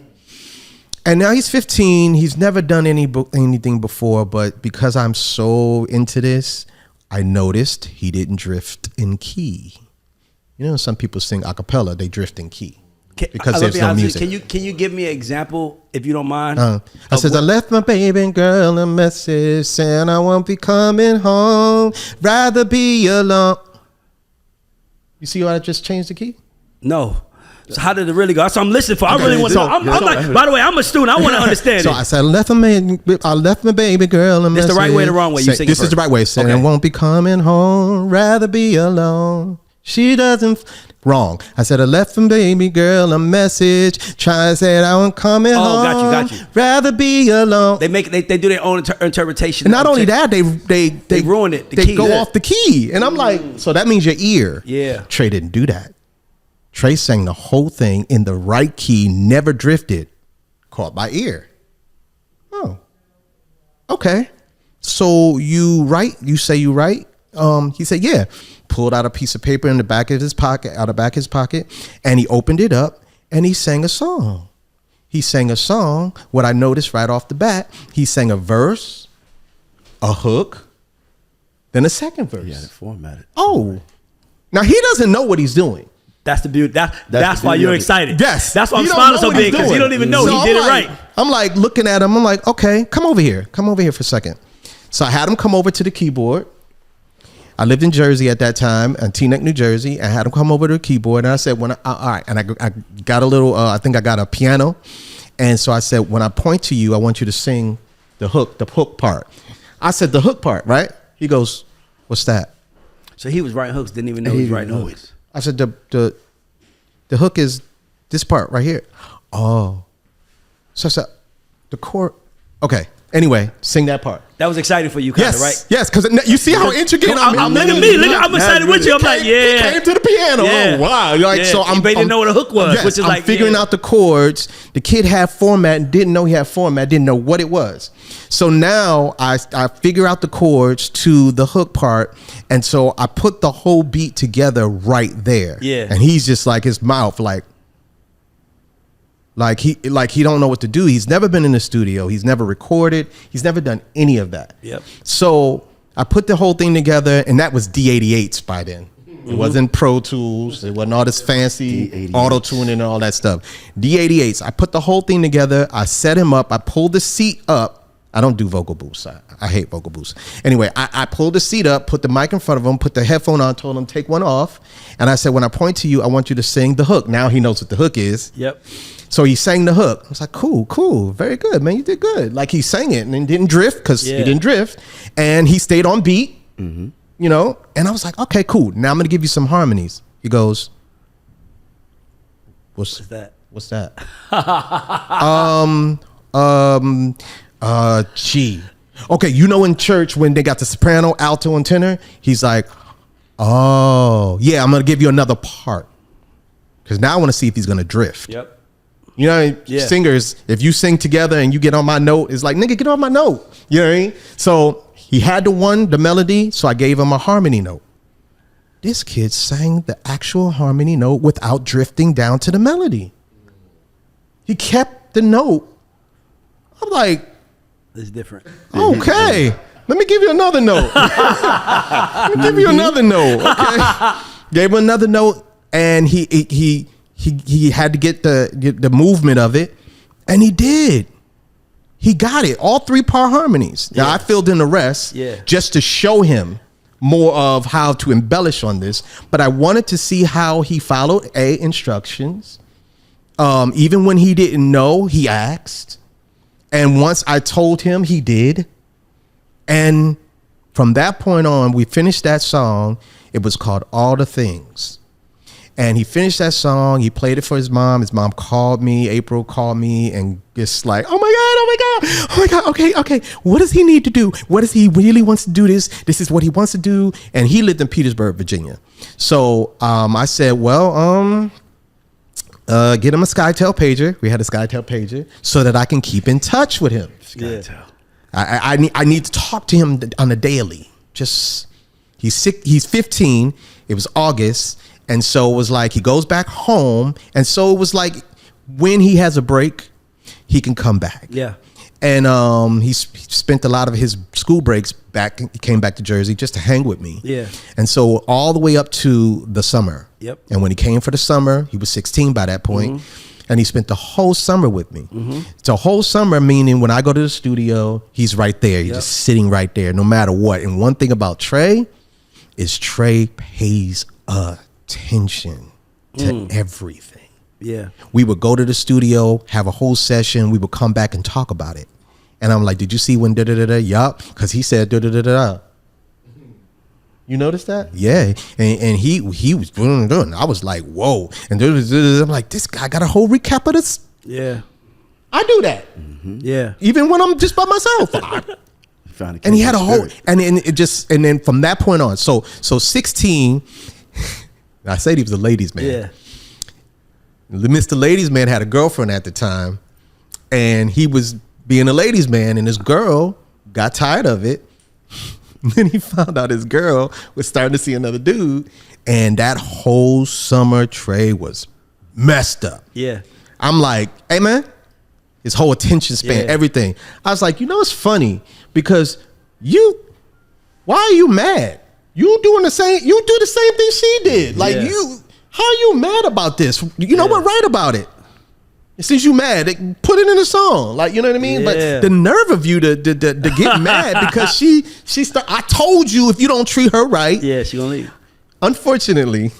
And now he's 15. He's never done anything before, but because I'm so into this, I noticed he didn't drift in key. You know, some people sing a cappella, they drift in key. Because
Let
there's
me
no
ask you,
music.
Can you give me an example, if you don't mind?
I says, I left my baby girl a message saying I won't be coming home, rather be alone. You see how I just changed the key?
No. So how did it really go? That's what I'm listening for. I really want to know. I'm like, by the way, I'm a student. I want to understand
So
it.
I said, I left my baby girl a message.
This the right way or the wrong way? You sing
This
it
is the
first.
right way. Saying
Okay.
I won't be coming home, rather be alone. She doesn't. Wrong. I said, I left my baby girl a message. Trying to say I won't coming home.
Got you.
Rather be alone.
They do their own interpretation.
And not only that, they
ruined it. The
They
key.
go off the key, and I'm like, so that means your ear.
Yeah.
Trey didn't do that. Trey sang the whole thing in the right key, never drifted, caught by ear. Oh, okay. So you write? You say you write? He said, yeah. Pulled out a piece of paper in the back of his pocket, and he opened it up and he sang a song. He sang a song. What I noticed right off the bat, he sang a verse, a hook, then a second verse.
Yeah, formatted.
Oh, now he doesn't know what he's doing.
That's the beauty. That's
the
why
beauty
you're
of it.
excited.
Yes.
That's why I'm
He don't
smiling
know
so
what he's
big, because he
doing.
don't even know
So
he did it
I'm like-
right.
I'm like looking at him. I'm like, okay, come over here. Come over here for a second. So I had him come over to the keyboard. I lived in Jersey at that time, in Teaneck, New Jersey. I had him come over to the keyboard, and I said, all right. And I got a little, I think I got a piano. And so I said, when I point to you, I want you to sing the hook part. I said, the hook part, right? He goes, what's that?
So he was writing hooks, didn't even know he was writing hooks.
I said, the hook is this part right here. Oh. So I said, the chord. Okay. Anyway, sing that part.
That was exciting for you, kind of,
Yes,
right?
yes, because you see how intricate I'm.
Look at me. I'm excited with you. I'm like,
He
yeah.
came to the piano.
Yeah.
Oh wow! Like
Yeah.
so,
But he didn't know what a hook was,
Yes,
which is
I'm
like,
figuring
yeah.
out the chords. The kid had format and didn't know he had format. Didn't know what it was. So now I figure out the chords to the hook part, and so I put the whole beat together right there.
Yeah.
And he's just like his mouth like he don't know what to do. He's never been in the studio. He's never recorded. He's never done any of that.
Yep.
So I put the whole thing together, and that was D88s by then. It wasn't Pro Tools. It wasn't all this fancy
D88s.
auto tuning and all that stuff. D88s. I put the whole thing together. I set him up. I pulled the seat up. I don't do vocal boosts. I hate vocal boosts. Anyway, I pulled the seat up, put the mic in front of him, put the headphone on, told him take one off, and I said, when I point to you, I want you to sing the hook. Now he knows what the hook is.
Yep.
So he sang the hook. I was like, cool, very good, man. You did good. Like he sang it and then didn't drift because he didn't drift, and he stayed on beat. You know, and I was like, okay, cool. Now I'm gonna give you some harmonies. He goes, what's
that?
What's that? G. Okay, you know in church when they got the soprano, alto, and tenor, he's like, oh, yeah, I'm gonna give you another part. Because now I want to see if he's gonna drift.
Yep.
You know,
Yeah.
singers, if you sing together and you get on my note, it's like, nigga, get on my note. You know what I mean? So he had the melody, so I gave him a harmony note. This kid sang the actual harmony note without drifting down to the melody. He kept the note. I'm like,
It's different.
okay, let me give you another note. Let me give you another note. Okay, gave him another note, and he had to get the movement of it, and he did. He got it, all 3-part harmonies. Now I filled in the rest, just to show him more of how to embellish on this. But I wanted to see how he followed instructions. Even when he didn't know, he asked. And once I told him, he did. And from that point on, we finished that song. It was called All the Things. And he finished that song. He played it for his mom. His mom called me. April called me and just like, oh my God. Okay. What does he need to do? What does he really wants to do this? This is what he wants to do. And he lived in Petersburg, Virginia. So I said, well, get him a SkyTel pager. We had a SkyTel pager so that I can keep in touch with him.
SkyTel.
I need to talk to him on a daily. Just he's 15. It was August, and so it was like he goes back home, and so it was like when he has a break, he can come back.
Yeah.
And he spent a lot of his school breaks back. He came back to Jersey just to hang with me.
Yeah.
And so all the way up to the summer.
Yep.
And when he came for the summer, he was 16 by that point. And he spent the whole summer with me. So whole summer, meaning when I go to the studio, he's right there. He's just sitting right there, no matter what. And one thing about Trey is Trey pays attention to everything.
Yeah.
We would go to the studio, have a whole session. We would come back and talk about it. And I'm like, did you see when da-da-da-da? Yup. Because he said da-da-da-da-da. You noticed that? Yeah. And he was doing. I was like, whoa. And I'm like, this guy got a whole recap of this.
Yeah.
I do that.
Yeah.
Even when I'm just by myself. And he had a whole, and then from that point on, so 16, I said he was a ladies' man.
Yeah.
Mr. Ladies' Man had a girlfriend at the time, and he was being a ladies' man, and his girl got tired of it. Then he found out his girl was starting to see another dude, and that whole summer Trey was messed up.
Yeah.
I'm like, hey man, his whole attention span, everything. I was like, it's funny because why are you mad? You do the same thing she did. Like how are you mad about this? You know what? Write about it. Since you mad, put it in a song. Like, you know what I mean? But the nerve of you to get mad because she I told you if you don't treat her right.
Yeah, she gonna leave.
Unfortunately,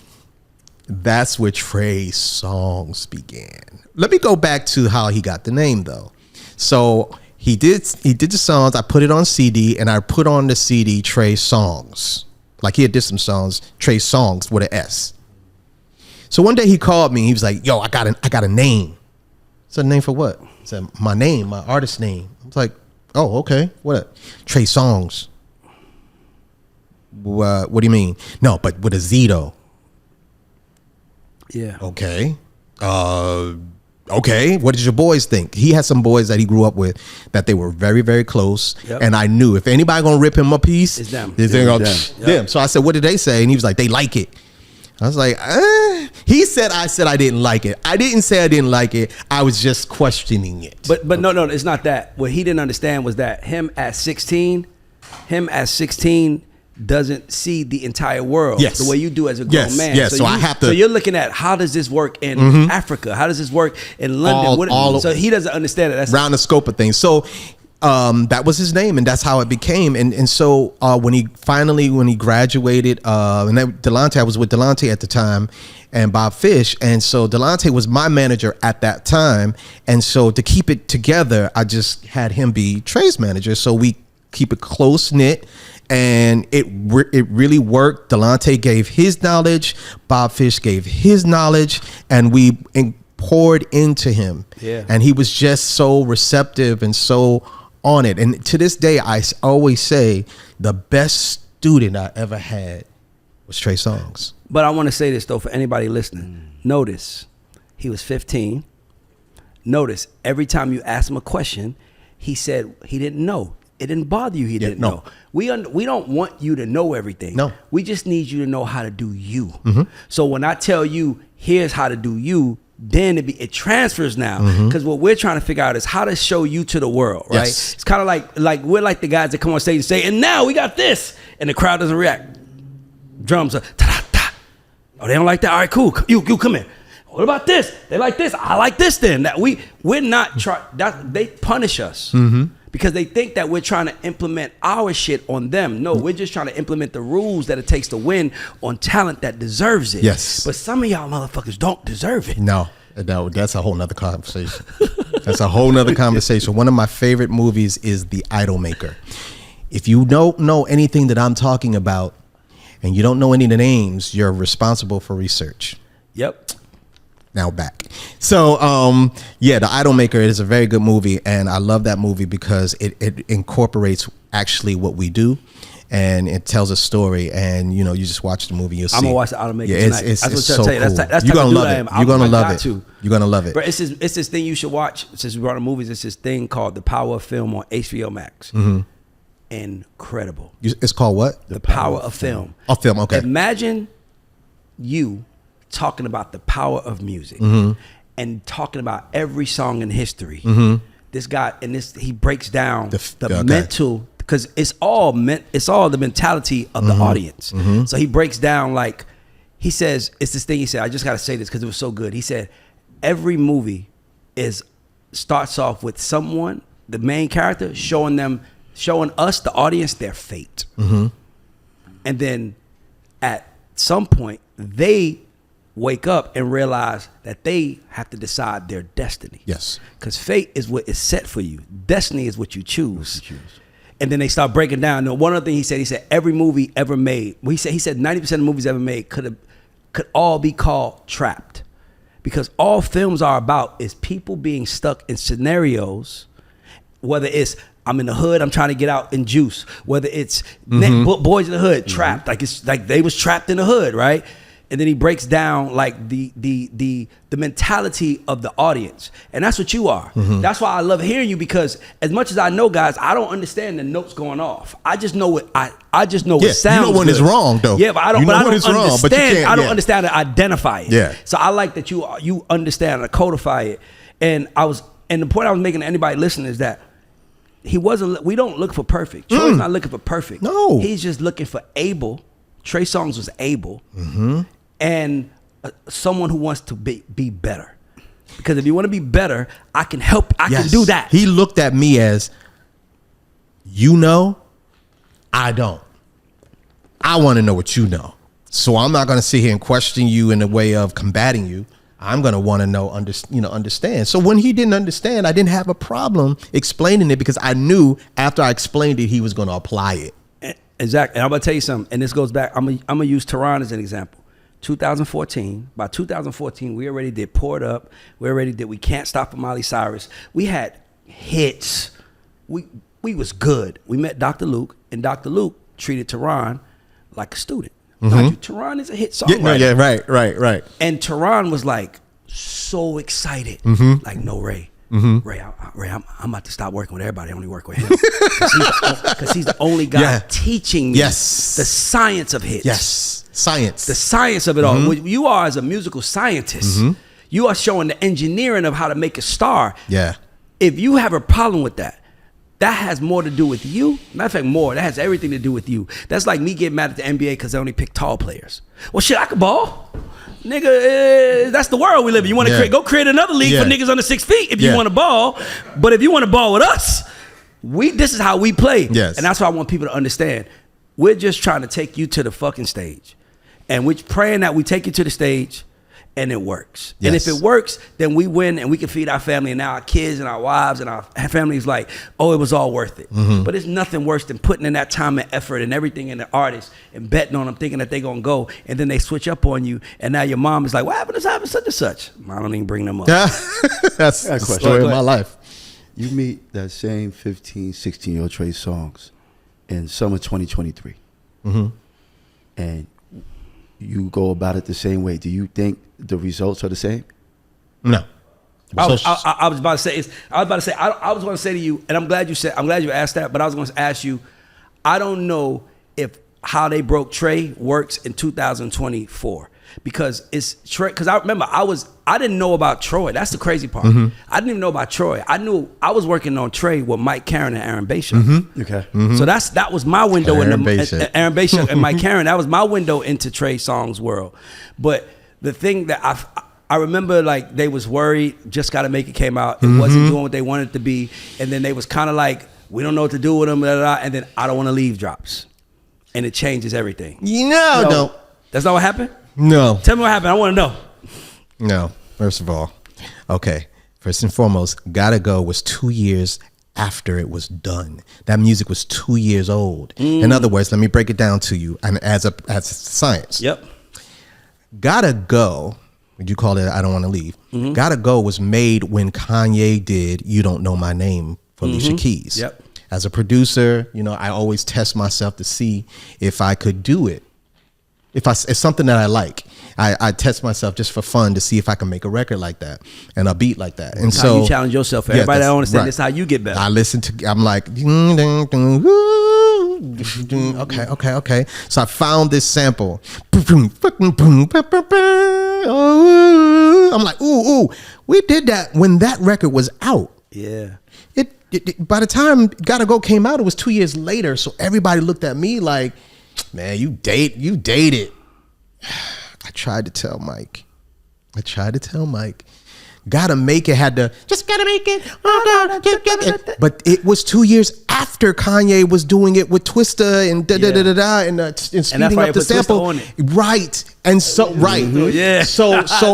that's where Trey Songz began. Let me go back to how he got the name though. So he did the songs, I put it on CD, and I put on the CD Trey Songz. Like he had did some songs, Trey Songz with an S. So one day he called me, he was like, yo, I got a name. I said, name for what? I said, my name, my artist name. I was like, oh, okay. What? Trey Songz. What do you mean? No, but with a Z though.
Yeah.
Okay. Okay. What did your boys think? He had some boys that he grew up with that they were very, very close. Yep. And I knew if anybody gonna rip him a piece,
it's them.
Them. So I said, what did they say? And he was like, they like it. I was like, He said, I said I didn't like it. I didn't say I didn't like it. I was just questioning it.
But no, it's not that. What he didn't understand was that him at 16 doesn't see the entire world the way you do as a grown man.
Yes, so I have to.
So you're looking at how does this work in Africa? How does this work in London? So he doesn't understand it. That's
around the scope of things. So that was his name, and that's how it became. And so when he graduated, and Delonte, I was with Delonte at the time, and Bob Fish, and so Delonte was my manager at that time, and so to keep it together, I just had him be Trey's manager, so we keep it close knit. And it really worked. Delonte gave his knowledge, Bob Fish gave his knowledge, and we poured into him.
Yeah.
And he was just so receptive and so on it. And to this day, I always say the best student I ever had was Trey Songz.
But I want to say this though for anybody listening. Notice he was 15. Notice every time you ask him a question, he said he didn't know. It didn't bother you. He didn't know. We don't want you to know everything.
No.
We just need you to know how to do you. Mm-hmm. So when I tell you, here's how to do you, then it transfers now. Because what we're trying to figure out is how to show you to the world, right?
Yes.
It's kind of like we're like the guys that come on stage and say, and now we got this. And the crowd doesn't react. Drums are, ta-da-ta. Oh, they don't like that? All right, cool. You come in. What about this? They like this. I like this then. That we're not trying. They punish us. Because they think that we're trying to implement our shit on them. No, we're just trying to implement the rules that it takes to win on talent that deserves it.
Yes.
But some of y'all motherfuckers don't deserve it.
No, that's a whole nother conversation. That's a whole nother conversation. One of my favorite movies is The Idolmaker. If you don't know anything that I'm talking about and you don't know any of the names, you're responsible for research.
Yep.
Now back. So, The Idolmaker is a very good movie, and I love that movie because it incorporates actually what we do, and it tells a story. And you just watch the movie, you'll see.
I'm gonna watch The Idolmaker tonight.
It's
that's what
so
I'll tell you.
cool.
That's
You're gonna love it.
You're gonna
love it. You're gonna love it.
But it's this thing you should watch. Since we brought up movies, it's this thing called The Power of Film on HBO Max. Incredible.
It's called what?
The Power of Film.
Oh, film. Okay.
Imagine you talking about the power of music and talking about every song in history this guy, and he breaks down the
okay.
mental, because it's all the mentality of the audience. So he breaks down, like, he says, it's this thing he said, I just got to say this because it was so good. He said, every movie starts off with someone, the main character, showing us, the audience, their fate. And then at some point, they wake up and realize that they have to decide their destiny.
Yes.
Because fate is what is set for you. Destiny is what you choose. And then they start breaking down. And one other thing he said, every movie ever made, he said 90% of the movies ever made could all be called Trapped. Because all films are about is people being stuck in scenarios, whether it's I'm in the hood, I'm trying to get out and juice, whether it's boys in the hood, trapped, like it's like they was trapped in the hood, right? And then he breaks down like the mentality of the audience, and that's what you are. That's why I love hearing you, because as much as I know, guys, I don't understand the notes going off. I just know what I just know what sounds.
You know when
good.
it's wrong, though.
Yeah, but I don't.
You know
But I
when
don't
it's wrong, but you
understand.
can't,
I don't understand to identify it.
Yeah.
So I like that you understand and codify it. And the point I was making to anybody listening is that we don't look for perfect. Troy's not looking for perfect.
No.
He's just looking for able. Trey Songz was able. And someone who wants to be better. Because if you want to be better, I can help. I can do that.
He looked at me as, I don't. I want to know what you know. So I'm not going to sit here and question you in a way of combating you. I'm going to want to know, understand. So when he didn't understand, I didn't have a problem explaining it, because I knew after I explained it, he was going to apply it.
Exactly. And I'm going to tell you something. And this goes back. I'm going to use Tehran as an example. 2014. By 2014, we already did Poured Up. We already did We Can't Stop with Miley Cyrus. We had hits. We was good. We met Dr. Luke, and Dr. Luke treated Tehran like a student. Tehran is a hit songwriter.
Right.
And Tehran was like so excited. Like, no, Ray. Ray, I'm about to stop working with everybody. I only work with him. Because he's the only guy teaching me the science of hits.
Yes. Science.
The science of it all. What you are as a musical scientist, you are showing the engineering of how to make a star.
Yeah.
If you have a problem with that, that has more to do with you. Matter of fact, that has everything to do with you. That's like me getting mad at the NBA because they only pick tall players. Well, shit, I can ball. Nigga, that's the world we live in. You want to go create another league for niggas under 6 feet if you want to ball. But if you want to ball with us, this is how we play.
Yes.
And that's what I want people to understand. We're just trying to take you to the fucking stage. And we're praying that we take you to the stage and it works.
Yes.
And if it works, then we win and we can feed our family, and now our kids and our wives and our families like, oh, it was all worth it. But it's nothing worse than putting in that time and effort and everything in the artist and betting on them, thinking that they're going to go, and then they switch up on you, and now your mom is like, what happened to such and such? I don't even bring them up.
That's the story of my life.
You meet that same 15, 16-year-old Trey Songz in summer 2023. And you go about it the same way. Do you think the results are the same?
No.
I was about to say, I was going to say to you, and I'm glad you asked that, but I was going to ask you, I don't know if How They Broke Trey works in 2024. Because it's Trey. Because I remember I didn't know about Troy. That's the crazy part. I didn't even know about Troy. I knew I was working on Trey with Mike Karen and Aaron Baisha.
Okay.
So that was my window
Aaron
into Aaron Baisha and Mike Karen. That was my window into Trey Songz world. But the thing that I remember, like, they was worried. Just Gotta Make It came out. It wasn't doing what they wanted it to be, and then they was kind of like, we don't know what to do with them. Blah, blah, blah. And then I Don't Want to Leave drops, and it changes everything.
No.
That's not what happened.
No.
Tell me what happened. I want to know.
No. First of all, okay. First and foremost, Gotta Go was 2 years after it was done. That music was 2 years old. In other words, let me break it down to you, and as science.
Yep.
Gotta Go, would you call it I Don't Want to Leave? Gotta Go was made when Kanye did You Don't Know My Name for Alicia Keys.
Yep.
As a producer, I always test myself to see if I could do it. If it's something that I like, I test myself just for fun to see if I can make a record like that and a beat like that. And
that's how you challenge yourself. Everybody that don't understand, this is how you get better.
I listen to, I'm like, okay. So I found this sample. I'm like, ooh, we did that when that record was out.
Yeah.
by the time Gotta Go came out, it was 2 years later. So everybody looked at me like, man, you dated. I tried to tell Mike. Gotta Make It had to just gotta make it. But it was 2 years after Kanye was doing it with Twista and and speeding up the sample. Right. And so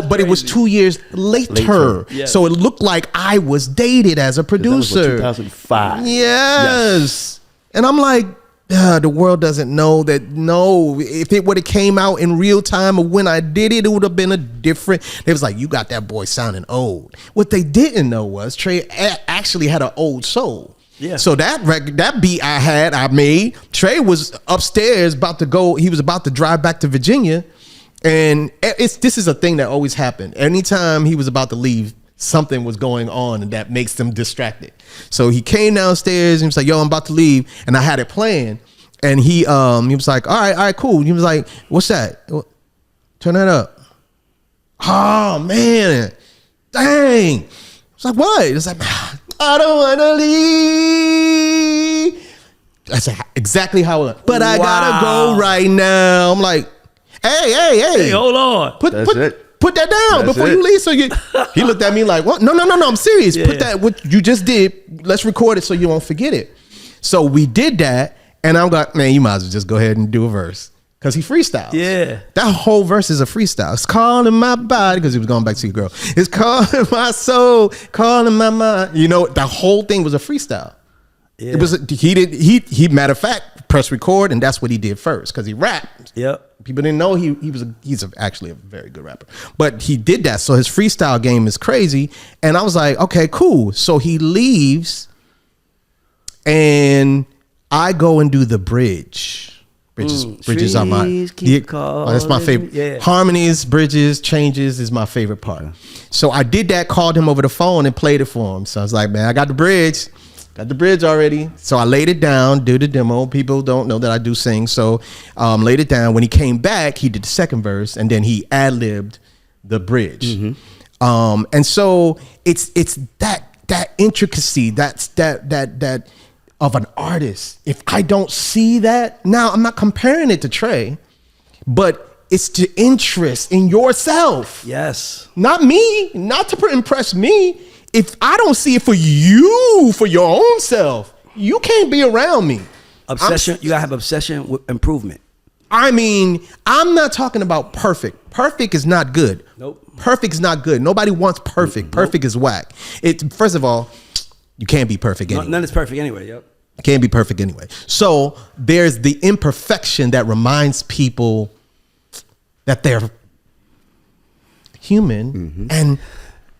but it was 2 years later. Yes. So it looked like I was dated as a producer.
That was 2005.
Yes. And I'm like, the world doesn't know that. No, if it would have came out in real time of when I did it, it would have been a different. It was like, you got that boy sounding old. What they didn't know was Trey actually had an old soul. Yeah. So that beat I made, Trey was upstairs about to go. He was about to drive back to Virginia, and this is a thing that always happened. Anytime he was about to leave, something was going on and that makes them distracted. So he came downstairs and he was like, yo, I'm about to leave. And I had it playing. And he was like, all right, cool. He was like, what's that? Turn that up. Oh, man. Dang. I was like, what? It's like, I don't want to leave. That's exactly how it went. But I got to go right now. I'm like, hey,
hold on.
Put that down before you leave. So he looked at me like, what? No, I'm serious. Yeah. Put that, what you just did, let's record it so you won't forget it. So we did that, and I'm like, man, you might as well just go ahead and do a verse. Because he freestyles. Yeah. That whole verse is a freestyle. It's calling my body, because he was going back to your girl. It's calling my soul, calling my mind. You know, the whole thing was a freestyle. Yeah. It was he matter of fact press record, and that's what he did first because he rapped. Yep. People didn't know he's actually a very good rapper, but he did that. So his freestyle game is crazy, and I was like, okay, cool. So he leaves, and I go and do the bridge. Bridges are that's my favorite. Yeah. Harmonies, bridges, changes is my favorite part. So I did that, called him over the phone, and played it for him. So I was like, man, I got the bridge. Got the bridge already. So I laid it down, did the demo. People don't know that I do sing. So laid it down. When he came back, he did the second verse, and then he ad-libbed the bridge. Mm-hmm. And so it's that intricacy, that of an artist. If I don't see that, now I'm not comparing it to Trey, but it's the interest in yourself. Yes. Not me, not to impress me. If I don't see it for you, for your own self, you can't be around me.
Obsession, you gotta have obsession with improvement.
I mean, I'm not talking about perfect. Perfect is not good. Nope. Perfect is not good. Nobody wants perfect. Nope. Perfect is whack. First of all, you can't be perfect anyway.
None is perfect anyway, yep.
Can't be perfect anyway. So there's the imperfection that reminds people that they're human. Mm-hmm. And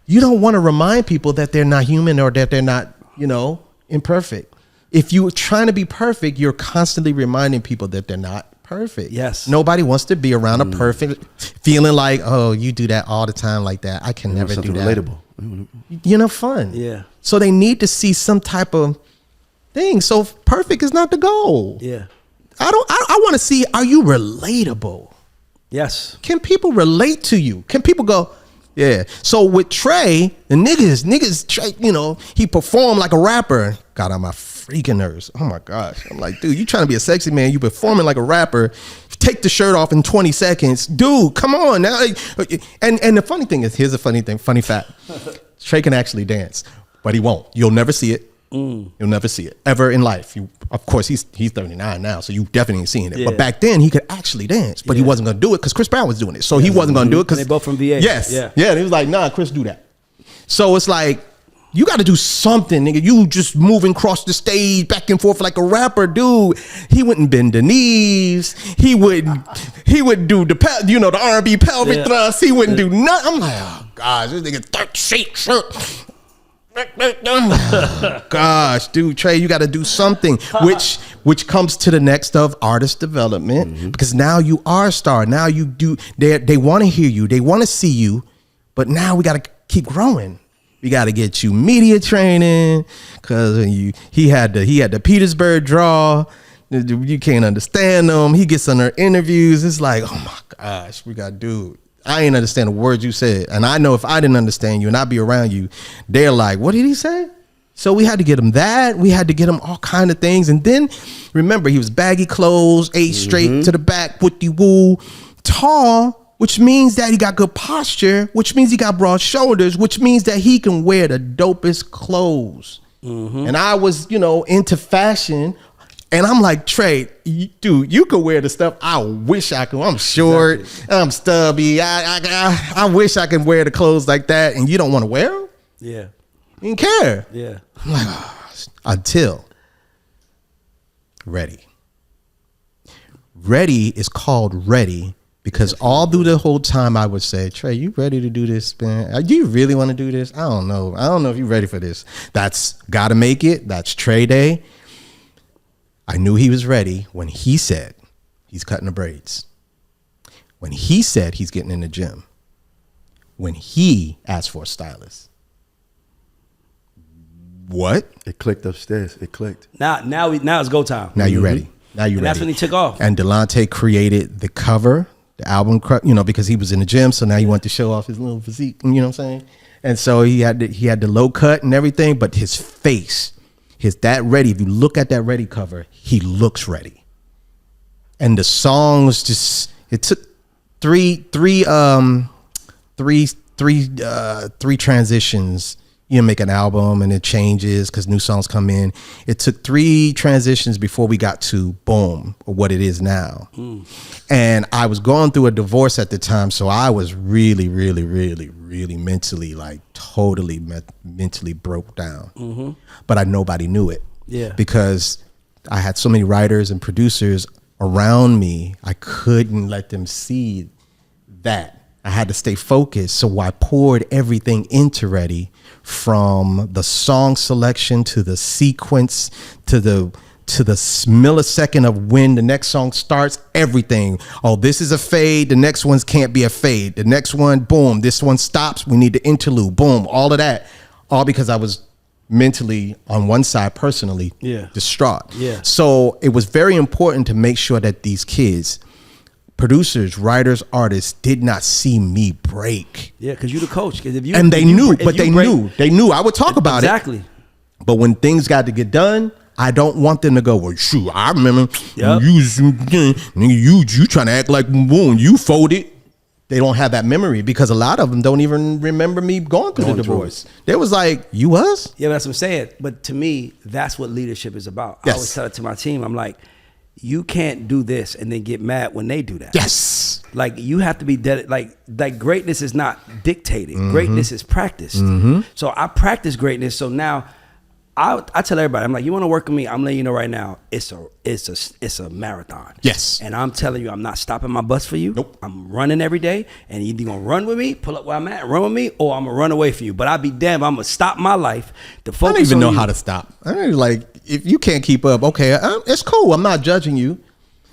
you don't want to remind people that they're not human or that they're not, imperfect. If you're trying to be perfect, you're constantly reminding people that they're not perfect. Yes. Nobody wants to be around a perfect, feeling like, oh, you do that all the time like that. I can never do that. Relatable. Fun. Yeah. So they need to see some type of thing. So perfect is not the goal. Yeah. I want to see, are you relatable? Yes. Can people relate to you? Can people go, yeah. So with Trey, the niggas, Trey, he performed like a rapper. Got on my freaking nerves. Oh my gosh. I'm like, dude, you trying to be a sexy man. You performing like a rapper. Take the shirt off in 20 seconds. Dude, come on now. And the funny thing is, here's a funny fact. Trey can actually dance, but he won't. You'll never see it. You'll never see it ever in life. Of course, he's 39 now, so you definitely ain't seeing it. Yeah. But back then, he could actually dance, but he wasn't gonna do it because Chris Brown was doing it. So he wasn't gonna do it because
they both from VA.
Yes, yeah. And he was like, "Nah, Chris, do that." So it's like you got to do something, nigga. You just moving across the stage back and forth like a rapper, dude. He wouldn't bend the knees. He would do the R&B pelvic thrust. He wouldn't do nothing. I'm like, oh gosh, this nigga 36 shirt. Gosh, dude, Trey, you got to do something, which comes to the next of artist development, because now you are a star. Now you do. They want to hear you. They want to see you, but now we got to keep growing. We got to get you media training because he had the Petersburg draw. You can't understand them. He gets on their interviews. It's like, oh my gosh, we got dude. I ain't understand the words you said. And I know if I didn't understand you and I'd be around you, they're like, what did he say? So we had to get him that. We had to get him all kind of things. And then, remember, he was baggy clothes, ate straight to the back, wooty woo, tall, which means that he got good posture, which means he got broad shoulders, which means that he can wear the dopest clothes. And I was, into fashion. And I'm like, Trey, dude, you could wear the stuff I wish I could. I'm short, I'm stubby. I wish I could wear the clothes like that. And you don't want to wear them?
Yeah.
You didn't care.
Yeah.
I'm like, until Ready. Ready is called Ready because all through the whole time I would say, Trey, you ready to do this, man? Do you really want to do this? I don't know. I don't know if you're ready for this. That's Gotta Make It. That's Trey Day. I knew he was ready when he said he's cutting the braids. When he said he's getting in the gym. When he asked for a stylist. What?
It clicked upstairs. It clicked.
Now it's go time.
Now you're ready. Now you're ready.
That's when he took off.
And Delonte created the cover, the album, because he was in the gym. So now he wanted to show off his little physique. You know what I'm saying? And so he had the low cut and everything, but his face, that Ready. If you look at that Ready cover, he looks ready. And the songs just, it took three transitions. Make an album and it changes because new songs come in. It took 3 transitions before we got to boom, or what it is now. And I was going through a divorce at the time, so I was really, really, really, really mentally, totally mentally broke down. But nobody knew it. Yeah. Because I had so many writers and producers around me, I couldn't let them see that. I had to stay focused, so I poured everything into Ready, from the song selection to the sequence to the millisecond of when the next song starts. Everything. Oh, this is a fade. The next one's can't be a fade. The next one, boom. This one stops. We need the interlude. Boom. All of that, all because I was mentally on one side, personally distraught. Yeah. So it was very important to make sure that these kids, producers, writers, artists, did not see me break.
Yeah, because you're the coach. They
knew. I would talk about it.
Exactly.
But when things got to get done, I don't want them to go, well, shoot, I remember you trying to act like boom, you folded. They don't have that memory because a lot of them don't even remember me going through the divorce. They was like, you was?
Yeah, that's what I'm saying. But to me, that's what leadership is about. Yes. I always tell it to my team. I'm like, you can't do this and then get mad when they do that.
Yes.
Like you have to be like greatness is not dictated. Greatness is practiced. So I practice greatness. So now I tell everybody, I'm like, you want to work with me? I'm letting you know right now, it's a marathon.
Yes.
And I'm telling you, I'm not stopping my bus for you.
Nope.
I'm running every day, and you're either gonna run with me, pull up where I'm at, run with me, or I'm gonna run away from you. But I'll be damned, I'm gonna stop my life to focus on you.
I don't even know how to stop. I mean, like, if you can't keep up, okay, it's cool. I'm not judging you,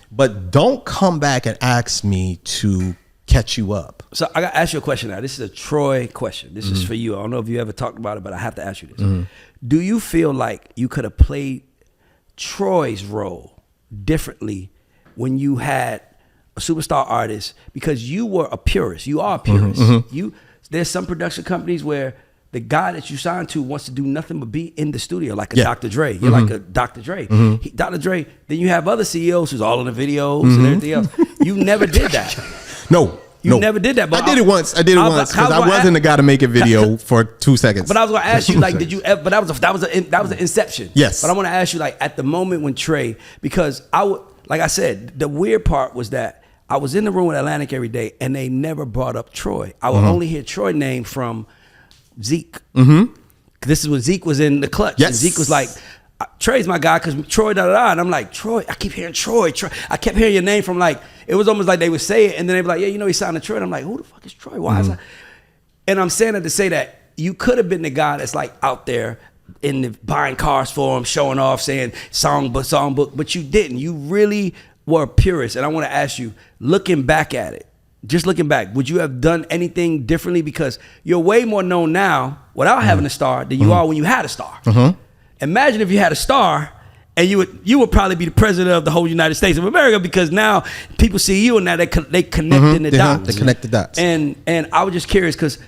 but don't come back and ask me to catch you up.
So I gotta ask you a question now. This is a Troy question. This is for you. I don't know if you ever talked about it, but I have to ask you this. Do you feel like you could have played Troy's role differently when you had a superstar artist? Because you were a purist. You are a purist. There's some production companies where the guy that you signed to wants to do nothing but be in the studio, like a Dr. Dre. You're like a Dr. Dre. Dr. Dre, then you have other CEOs who's all in the videos and everything else. You never did that.
No.
You never did that. But
I did it once. Because I wasn't the guy to make a video for 2 seconds.
But I was going to ask you, like, did you ever, but that was an inception.
Yes.
But I want to ask you, like, at the moment when Trey, because like I said, the weird part was that I was in the room with Atlantic every day and they never brought up Troy. I would only hear Troy's name from Zeke. This is when Zeke was in the clutch.
Yes.
And Zeke was like, Trey's my guy because Troy, da-da-da. And I'm like, Troy, I keep hearing Troy. I kept hearing your name from like, it was almost like they would say it and then they'd be like, yeah, you know, he signed to Troy. And I'm like, who the fuck is Troy? Why is that? And I'm saying that to say that you could have been the guy that's like out there in the buying cars for him, showing off, saying songbook, but you didn't. You really were a purist. And I want to ask you, looking back at it, just looking back, would you have done anything differently? Because you're way more known now without having a star than you are when you had a star. Imagine if you had a star and you would probably be the president of the whole United States of America because now people see you and now they connect in the dots.
They connect the dots.
And I was just curious because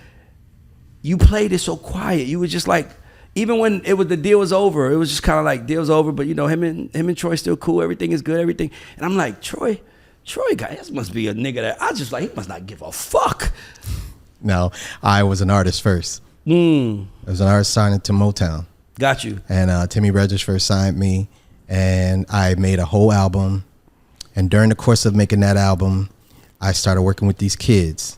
you played it so quiet. You were just like, even when the deal was over, it was just kind of like deal's over. But you know, him and Troy still cool. Everything is good. Everything. And I'm like, Troy, guys, must be a nigga that I just like. He must not give a fuck.
No, I was an artist first. I was an artist signed to Motown.
Got you.
And Timmy Regis first signed me, and I made a whole album. And during the course of making that album, I started working with these kids.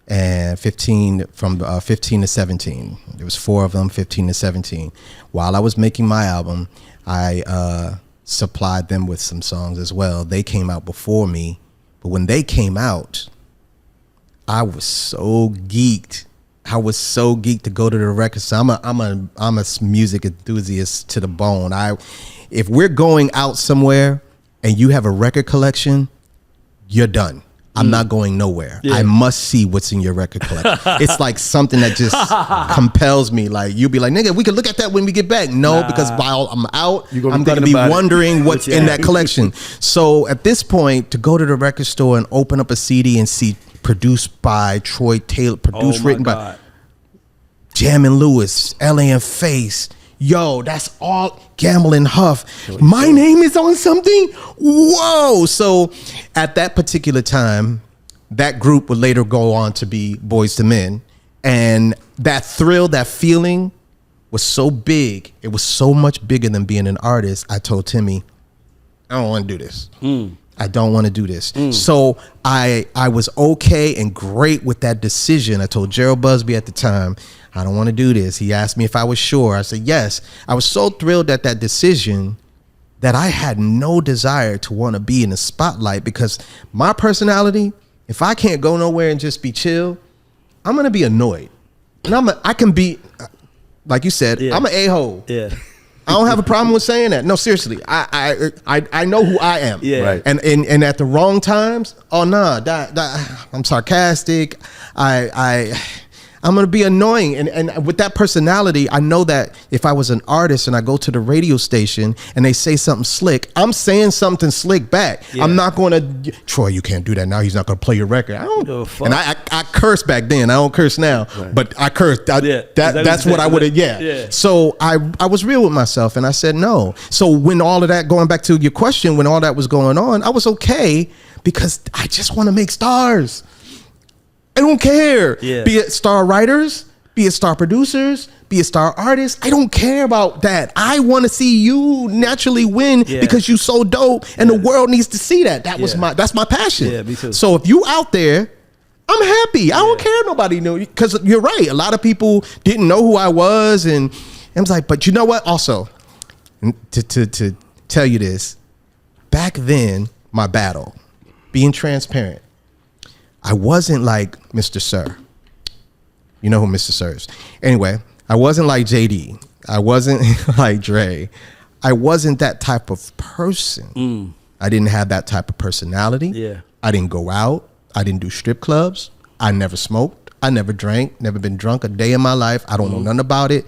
And 15 to 17. There was 4 of them, 15 to 17. While I was making my album, I supplied them with some songs as well. They came out before me, but when they came out, I was so geeked. To go to the record store. I'm a music enthusiast to the bone. If we're going out somewhere and you have a record collection, you're done. I'm not going nowhere. Yeah. I must see what's in your record collection. It's like something that just compels me. Like, you'll be like, nigga, we can look at that when we get back. No, because while I'm out, I'm going to be wondering what's in that collection. So at this point, to go to the record store and open up a CD and see produced by Troy Taylor, written by Jam and Lewis, L.A. and Face. Yo, that's all Gamble and Huff. My name is on something? Whoa. So at that particular time, that group would later go on to be Boyz II Men. And that thrill, that feeling was so big. It was so much bigger than being an artist. I told Timmy, I don't want to do this. I don't want to do this. So I was okay and great with that decision. I told Gerald Busby at the time, I don't want to do this. He asked me if I was sure. I said, yes. I was so thrilled at that decision that I had no desire to want to be in the spotlight, because my personality, if I can't go nowhere and just be chill, I'm going to be annoyed. And I can be, like you said, I'm an a-hole. Yeah. I don't have a problem with saying that. No, seriously. I know who I am. Yeah. Right. And at the wrong times, oh nah, I'm sarcastic. I'm gonna be annoying. And with that personality, I know that if I was an artist and I go to the radio station and they say something slick, I'm saying something slick back. Yeah. I'm not gonna, Troy, you can't do that now. He's not gonna play your record. I don't give a fuck. And I cursed back then. I don't curse now. Right. But I cursed. That's what I would have. Yeah. So I was real with myself and I said no. So when all of that, going back to your question, when all that was going on, I was okay because I just want to make stars. I don't care. Yeah. Be it star writers, be it star producers, be it star artists. I don't care about that. I want to see you naturally win because you so dope, and the world needs to see that. That's my passion. Yeah, me too. So if you out there, I'm happy. I don't care nobody knew, because you're right. A lot of people didn't know who I was, and I was like, but you know what? Also, to tell you this, back then, my battle, being transparent, I wasn't like Mr. Sir. You know who Mr. Sir is. Anyway, I wasn't like JD. I wasn't like Dre. I wasn't that type of person. I didn't have that type of personality. Yeah. I didn't go out. I didn't do strip clubs. I never smoked. I never drank. Never been drunk a day in my life. I don't know nothing about it.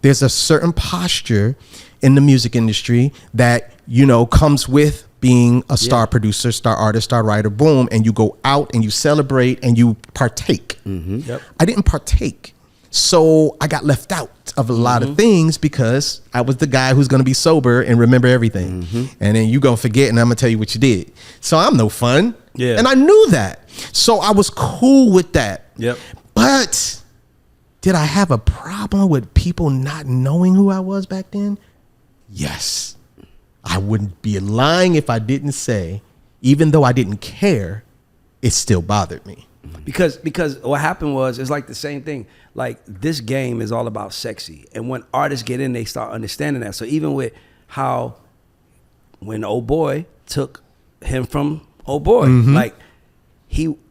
There's a certain posture in the music industry that, you know, comes with being a star producer, star artist, star writer, boom, and you go out and you celebrate and you partake. Yep. I didn't partake. So I got left out of a lot of things because I was the guy who's going to be sober and remember everything. And then you going to forget and I'm going to tell you what you did. So I'm no fun. Yeah. And I knew that. So I was cool with that. Yep. But did I have a problem with people not knowing who I was back then? Yes. I wouldn't be lying if I didn't say, even though I didn't care, it still bothered me.
Because what happened was, it's like the same thing. Like, this game is all about sexy. And when artists get in, they start understanding that. So even with how, when Old Boy took him from Old Boy, like,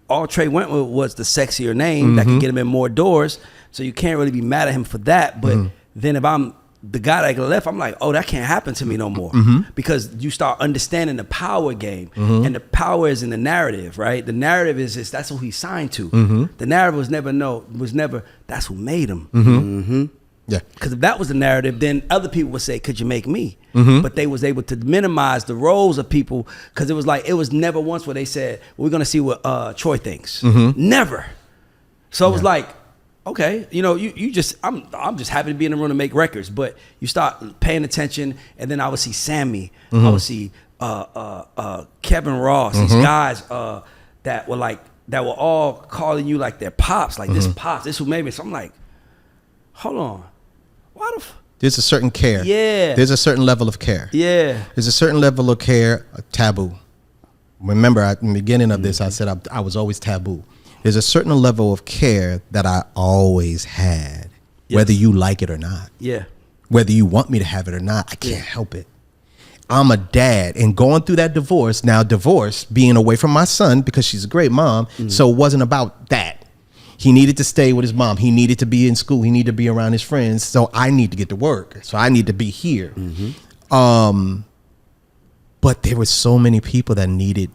all Trey went with was the sexier name that could get him in more doors. So you can't really be mad at him for that. But then if I'm the guy that left, I'm like, oh, that can't happen to me no more. Because you start understanding the power game. And the power is in the narrative, right? The narrative is just, that's who he signed to. The narrative was never, that's who made him. Yeah. Because if that was the narrative, then other people would say, could you make me? But they was able to minimize the roles of people, because it was like, it was never once where they said, we're going to see what Troy thinks. Never. So it was like, okay, you just I'm just happy to be in the room to make records. But you start paying attention, and then I would see Sammy, I would see Kevin Ross, these guys that were all calling you like their pops, like this pops, this who made me. So I'm like, hold on, why the
there's a certain care.
Yeah.
There's a certain level of care.
Yeah.
There's a certain level of care, taboo. Remember, at the beginning of this, I said I was always taboo. There's a certain level of care that I always had, whether you like it or not.
Yeah.
Whether you want me to have it or not, I can't help it. I'm a dad, and going through that divorce, being away from my son because she's a great mom, so it wasn't about that. He needed to stay with his mom. He needed to be in school. He needed to be around his friends. So I need to get to work. So I need to be here. But there were so many people that needed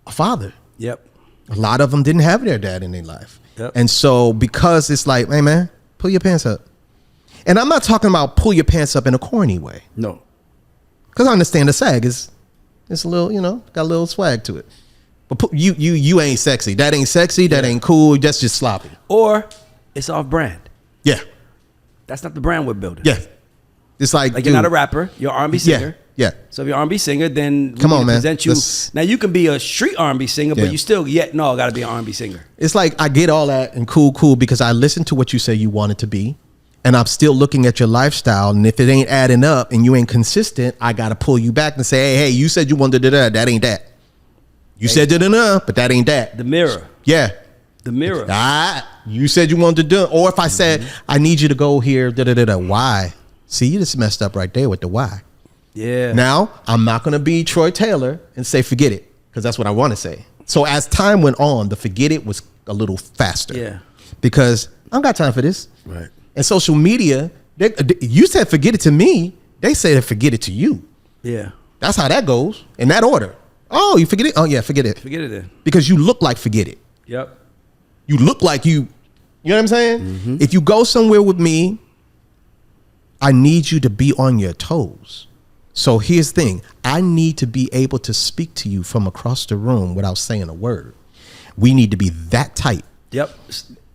a father.
Yep.
A lot of them didn't have their dad in their life.
Yep.
And so because it's like, hey, man, pull your pants up. And I'm not talking about pull your pants up in a corny way.
No.
Because I understand the sag is it's a little, got a little swag to it. But you ain't sexy. That ain't sexy. That ain't cool. That's just sloppy.
Or it's off brand.
Yeah.
That's not the brand we're building.
Yeah. It's like
you're not a rapper. You're an R&B singer.
Yeah.
So if you're an R&B singer, then
come on, man.
Present you. Now you can be a street R&B singer, but you still got to be an R&B singer.
It's like I get all that and cool because I listened to what you say you want it to be. And I'm still looking at your lifestyle, and if it ain't adding up and you ain't consistent, I gotta pull you back and say, hey, you said you wanted that. That ain't that. You said da-da-da, but that ain't that.
The mirror.
Yeah.
The mirror.
You said you wanted to do, or if I said, I need you to go here, da-da-da-da. Why? See, you just messed up right there with the why.
Yeah.
Now, I'm not gonna be Troy Taylor and say forget it, because that's what I want to say. So as time went on, the forget it was a little faster.
Yeah.
Because I don't got time for this.
Right.
And social media, you said forget it to me. They say to forget it to you.
Yeah.
That's how that goes, in that order. Oh, you forget it? Oh, yeah, forget it.
Forget it then.
Because you look like forget it.
Yep.
You look like you know what I'm saying? If you go somewhere with me, I need you to be on your toes. So here's the thing. I need to be able to speak to you from across the room without saying a word. We need to be that tight.
Yep.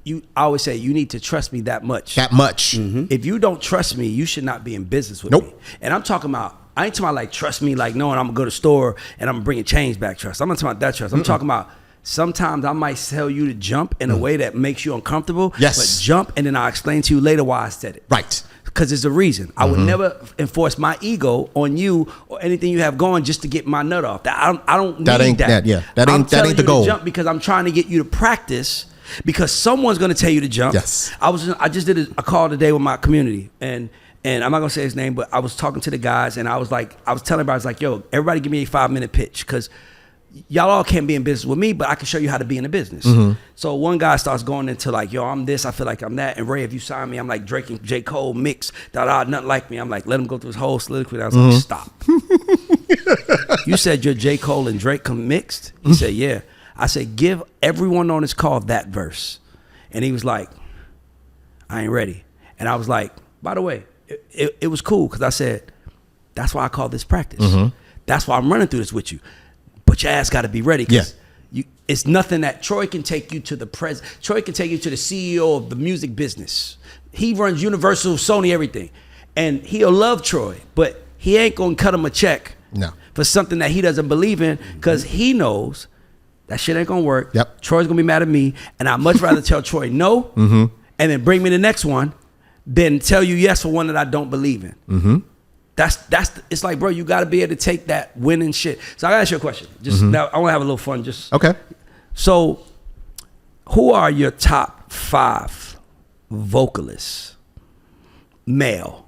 I always say you need to trust me that much.
That much.
If you don't trust me, you should not be in business with me. And I'm talking about, I ain't talking about like trust me, like knowing I'm gonna go to the store and I'm bringing change back trust. I'm not talking about that trust. I'm talking about sometimes I might tell you to jump in a way that makes you uncomfortable.
Yes.
But jump and then I'll explain to you later why I said it.
Right.
Because there's a reason. I would never enforce my ego on you or anything you have going just to get my nut off. I don't need that.
That ain't the goal.
To jump because I'm trying to get you to practice. Because someone's going to tell you to jump.
Yes.
I just did a call today with my community, and I'm not going to say his name, but I was talking to the guys, and I was telling everybody, I was like, yo, everybody give me a 5-minute pitch, because y'all all can't be in business with me, but I can show you how to be in the business. So one guy starts going into like, yo, I'm this, I feel like I'm that, and Ray, if you sign me, I'm like Drake and J. Cole mix, nothing like me. I'm like, let him go through his whole soliloquy. I was like, stop. You said you're J. Cole and Drake mixed? He said, yeah. I said, give everyone on this call that verse. And he was like, I ain't ready. And I was like, by the way, it was cool because I said, that's why I call this practice. That's why I'm running through this with you. But your ass got to be ready because it's nothing that Troy can take you to the president. Troy can take you to the CEO of the music business. He runs Universal, Sony, everything. And he'll love Troy, but he ain't going to cut him a check for something that he doesn't believe in because he knows that shit ain't gonna work.
Yep.
Troy's gonna be mad at me, and I'd much rather tell Troy no, and then bring me the next one, than tell you yes for one that I don't believe in. It's like, bro, you gotta be able to take that winning shit. So I gotta ask you a question. Just now, I wanna have a little fun. Just
okay.
So, who are your top 5 vocalists? Male.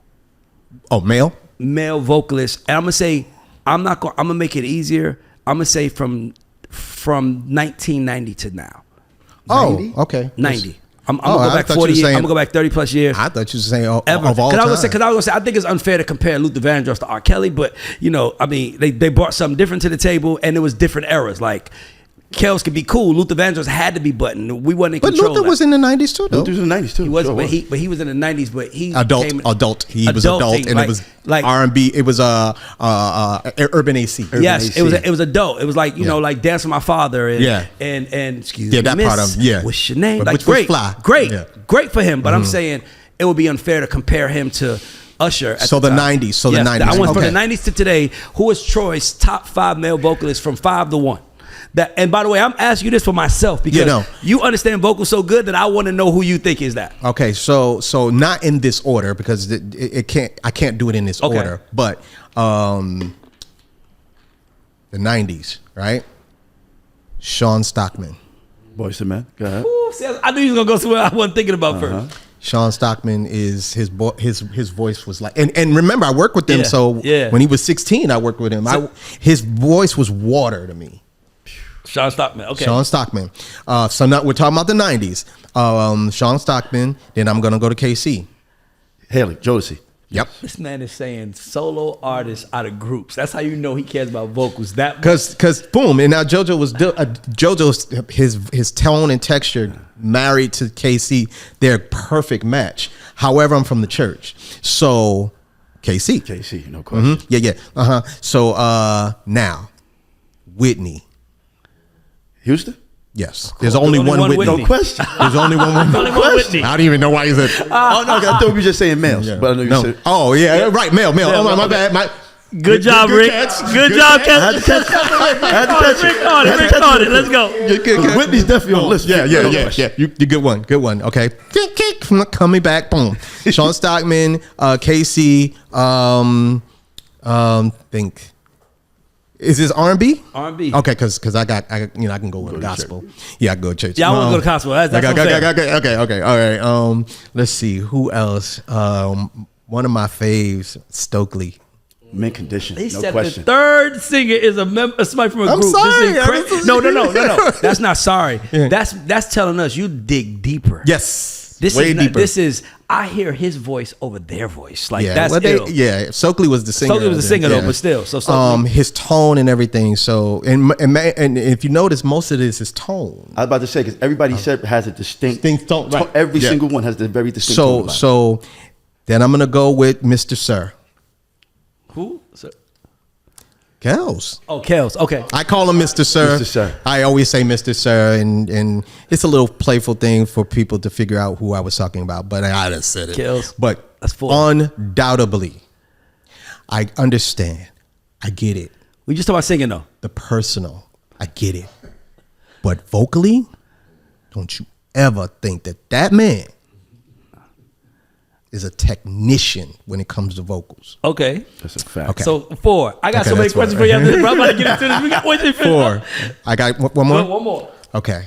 Oh, male.
Male vocalists, and I'm gonna make it easier. I'm gonna say from 1990 to now.
90? Oh, okay.
90. I'm gonna go back 40 years. I'm gonna go back 30 plus years.
I thought you were saying of all
time. Because I was gonna say, I think it's unfair to compare Luther Vandross to R. Kelly, but I mean, they brought something different to the table, and it was different eras. Like Kels could be cool. Luther Vandross had to be button. We wasn't in
But
control.
Luther was in the 90s too, though.
Luther was in the 90s too.
He was,
Sure
but he was in the 90s. But he
Adult. He was adult,
thing,
and
like,
it was
like
R&B. It was Urban AC.
Yes,
AC.
it was adult. It was like you know, like Dance with My Father, and
Yeah.
and excuse
Yeah,
me,
that
miss,
part of
what's your name?
But
Like
which was
great,
fly.
great,
Yeah.
great for him. But I'm saying it would be unfair to compare him to Usher. At
So the
time.
90s. So the
Yes,
90s.
I went from
Okay.
the 90s to today. Who is Troy's top 5 male vocalists from 5 to 1? That, and by the way, I'm asking you this for myself because you understand vocals so good that I want to know who you think is that.
Okay, so not in this order because it can't. I can't do it in this order. But the 90s, right? Sean Stockman.
Boyz II Men. Go ahead.
Ooh, see, I knew he was gonna go somewhere I wasn't thinking about first.
Sean Stockman is his voice was like, and remember I worked with him.
Yeah,
So
yeah.
when he was 16, I worked with him. His voice was water to me.
Sean Stockman. Okay.
Sean Stockman. So now we're talking about the 90s. Sean Stockman. Then I'm gonna go to KC.
Haley, Jodeci.
Yep.
This man is saying solo artists out of groups. That's how you know he cares about vocals. That
Cause boom, and now JoJo's his tone and texture married to KC, they're a perfect match. However, I'm from the church, so KC,
KC, no question.
yeah. So now Whitney,
Houston?
yes. There's only one Whitney.
No question.
There's only one Whitney.
Only one Whitney.
I don't even know why you said.
Oh, no, I thought you were just saying males.
Yeah.
But I know you
No.
said.
Oh yeah, right. Male. Oh my bad.
Good job, Rick.
catch.
Good job,
I had to catch it. I had to catch it.
Rick on it. Rick on it. Let's go.
Good.
Whitney's definitely on the list.
Yeah.
No question.
You good one. Okay. Coming back. Boom. Sean Stockman, KC. Think. Is this R&B?
R&B.
Okay, because I can go with gospel. Yeah, I can go to church.
Yeah, I want to go to gospel. That's what I'm saying.
Okay. All right. Let's see who else. One of my faves, Stokely.
Mint condition.
They
No
said
question.
the third singer is somebody from a
I'm
group.
sorry.
This is
I'm
no. That's not sorry.
Yeah.
That's telling us you dig deeper.
Yes.
This
way
is
deeper.
This is I hear his voice over their voice. Like that's
well,
ill.
Stokely was the singer.
Stokely was the singer though, but still. So Stokely,
his tone and everything. So and if you notice, most of it is his tone.
I was about to say, because everybody said has a distinct
tone, right.
Every
Yeah.
single one has the very distinct tone about it.
So then I'm gonna go with Mr. Sir.
who? So,
Kels.
oh, Kels. Okay.
I call him Mr. Sir.
Mr. Sir.
I always say Mr. Sir, and it's a little playful thing for people to figure out who I was talking about. But I just said it.
Kels.
But
That's full.
undoubtedly, I understand. I get it.
We just talking about singing though.
The personal, I get it. But vocally, don't you ever think that man is a technician when it comes to vocals.
Okay.
That's a fact.
Okay.
So 4. I got
Okay,
so many
that's
questions
fine.
for you after this, bro. I'm about to get into this. We got one
4. I got one more.
One more.
Okay.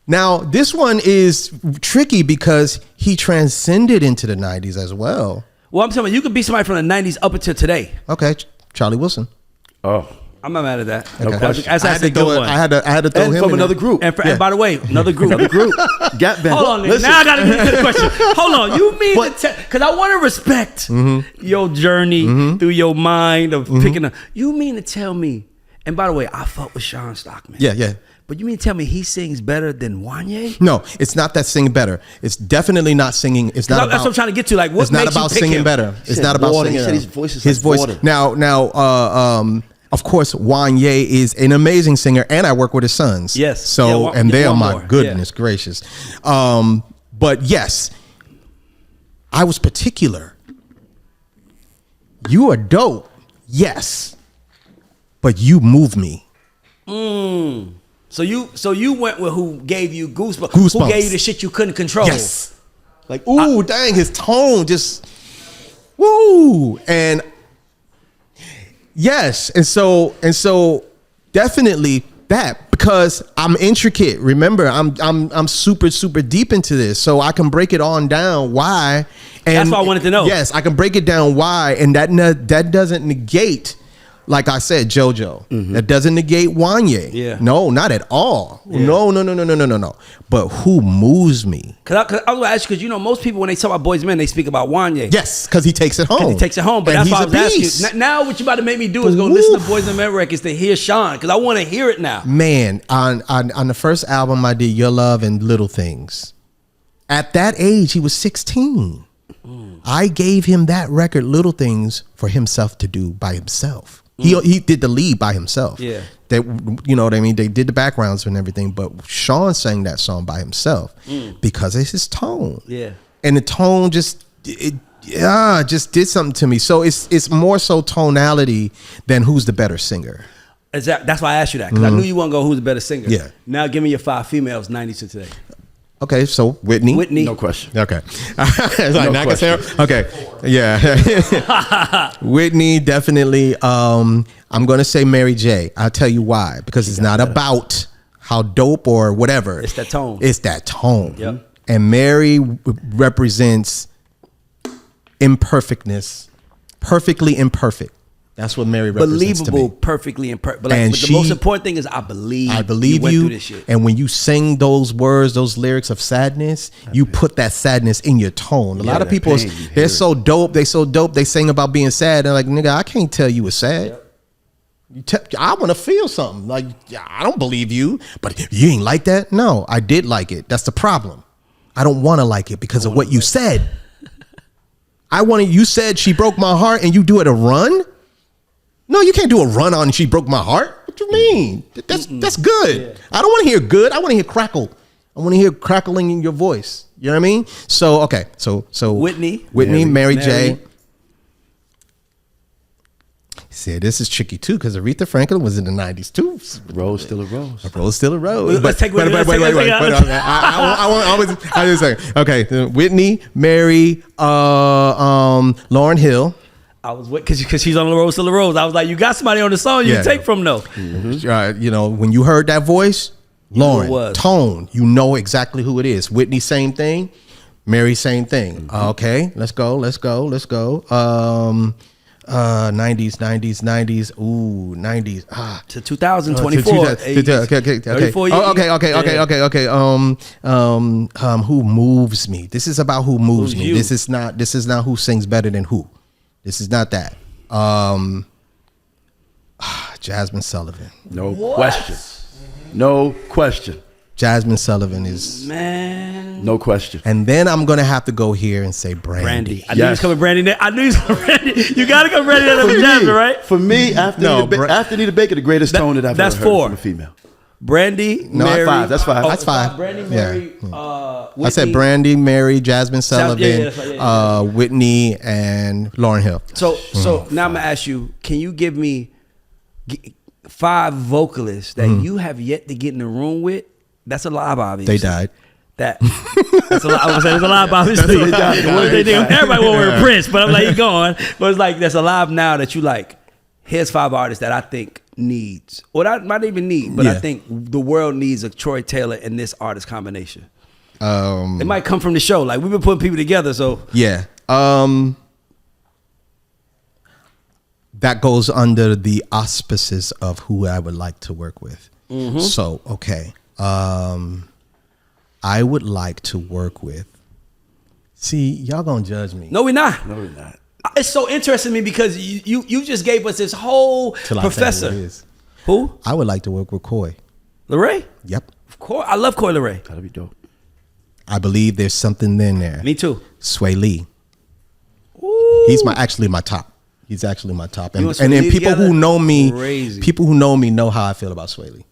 Now, this one is tricky because he transcended into the 90s as well.
Well, I'm telling you, you could be somebody from the 90s up until today.
Okay, Charlie Wilson.
Oh.
I'm not mad at that.
Okay.
That's
I had
a
to
good
throw it.
one.
I had to throw
And
him
from
in
another
there.
group.
And by the way, another group.
Another group. Gap band.
Hold on, nigga.
Listen.
Now I got to get to the question. Hold on. You mean to because I want to respect your journey through your mind of picking up. You mean to tell me? And by the way, I fuck with Sean Stockman.
Yeah.
But you mean to tell me he sings better than Wanye?
No, it's not that singing better. It's definitely not singing. It's not.
That's what I'm trying to get to. Like, what
It's not
makes you
about
pick
singing
him?
better. It's
said
not about
water.
singing.
He said
better.
his voice is
his
like
voice.
water.
Now, of course, Wanye is an amazing singer, and I work with his sons.
Yes.
So,
Yeah,
and they are
one
my
more.
goodness gracious. But yes, I was particular. You are dope, yes, but you move me.
So you went with who gave you goosebumps?
Goosebumps.
Who gave you the shit you couldn't control?
Yes. Like, ooh, dang, his tone just, woo. And yes, and so definitely that, because I'm intricate. Remember, I'm super deep into this, so I can break it on down why. And
That's what I wanted to know.
Yes, I can break it down why, and that doesn't negate like I said, JoJo. That doesn't negate Wanye.
Yeah.
No, not at all.
Yeah.
No. But who moves me?
Cause I was gonna ask you, because most people when they talk about Boys Men, they speak about Wanye.
Yes, because he takes it home.
He takes it home, but
And
that's why I
he's
was
a
asking
beast.
you. Now what you about to make me do is go listen to Boys and Men records to hear Sean, because I want to hear it now.
Man, on the first album I did Your Love and Little Things. At that age, he was 16. I gave him that record, Little Things, for himself to do by himself. He did the lead by himself.
Yeah.
They, you know what I mean? They did the backgrounds and everything, but Sean sang that song by himself because it's his tone.
Yeah.
And the tone just did something to me. So it's more so tonality than who's the better singer.
That's why I asked you that, because I knew you want to go who's the better singer.
Yeah.
Now give me your 5 females, 90s to today.
Okay, so Whitney.
No question.
Okay. It's like,
No
not
question.
okay. Yeah. Whitney, definitely. I'm going to say Mary J. I'll tell you why. Because it's not about how dope or whatever.
It's that tone.
It's that tone.
Yep.
And Mary represents imperfectness. Perfectly imperfect. That's what Mary represents to me.
Believable, perfectly imperfect. But,
And
but the most important thing is I believe
you.
went through this shit.
And when you sing those words, those lyrics of sadness, you put that sadness in your tone. A lot of
that
people,
pain, you hear
they're
it.
so dope. They so dope. They sing about being sad. They're like, nigga, I can't tell you it's sad. I want to feel something. Like, I don't believe you, but you ain't like that. No, I did like it. That's the problem. I don't want to like it because of what you said. You said she broke my heart and you do it a run? No, you can't do a run on She Broke My Heart. What you mean? That's good.
Yeah.
I don't want to hear good. I want to hear crackle. I want to hear crackling in your voice. You know what I mean? So, okay. So
Whitney,
Mary J. See, this is tricky too because Aretha Franklin was in the 90s too.
Rose still a rose.
A rose still a rose.
Let's take Whitney.
Wait. I was just saying. Okay, Whitney, Mary, Lauryn Hill.
I was with because she's on the road, still the rose. I was like, you got somebody on the song you
Yeah.
can take from though.
When you heard that voice,
knew who it
Lauryn,
was.
tone, you know exactly who it is. Whitney, same thing. Mary, same thing. Okay, let's go. 90s. Ooh, 90s.
To 2024.
Okay.
34 years.
Okay. Who moves me? This is about who moves
Who's
me.
you?
This is not who sings better than who. This is not that. Jasmine Sullivan.
No question. No question.
Jasmine Sullivan is,
Man.
No question.
and then I'm gonna have to go here and say Brandy.
I knew he was coming Brandy. I knew he was coming Brandy. You gotta come Brandy out of Jasmine, right?
For me, after Nita Baker, the greatest tone that I've
that's
ever heard
4.
from a female.
Brandy,
No,
Mary.
That's five.
That's five.
Brandy,
Yeah.
Mary, Whitney.
I said Brandy, Mary, Jasmine Sullivan,
that's right, yeah.
Whitney, and Lauryn Hill.
So now I'm gonna ask you: can you give me 5 vocalists that you have yet to get in the room with? That's a live, obviously.
They died.
That's a lot. I was saying it's a live, obviously.
They died.
Everybody want to wear a Prince, but I'm like, you going? But it's like that's alive now that you like. Here's 5 artists that I think needs, or that might even need, but I
Yeah.
think the world needs a Troy Taylor and this artist combination.
Um,
It might come from the show. Like we've been putting people together, so
Yeah. That goes under the auspices of who I would like to work with. So, okay. I would like to work with. See, y'all gonna judge me.
no, we're not.
No, we're not.
It's so interesting to me because you just gave us this whole
Till I tell you
professor.
what it is.
Who?
I would like to work with Coy.
Leray?
Yep.
Of course. I love Coy Leray.
That'll be dope.
I believe there's something in there.
Me too.
Sway Lee.
Ooh.
He's actually my top. He's actually my top.
You
And
and Sway
then
Lee
people
together?
who know me,
Crazy.
people who know me know how I feel about Sway Lee.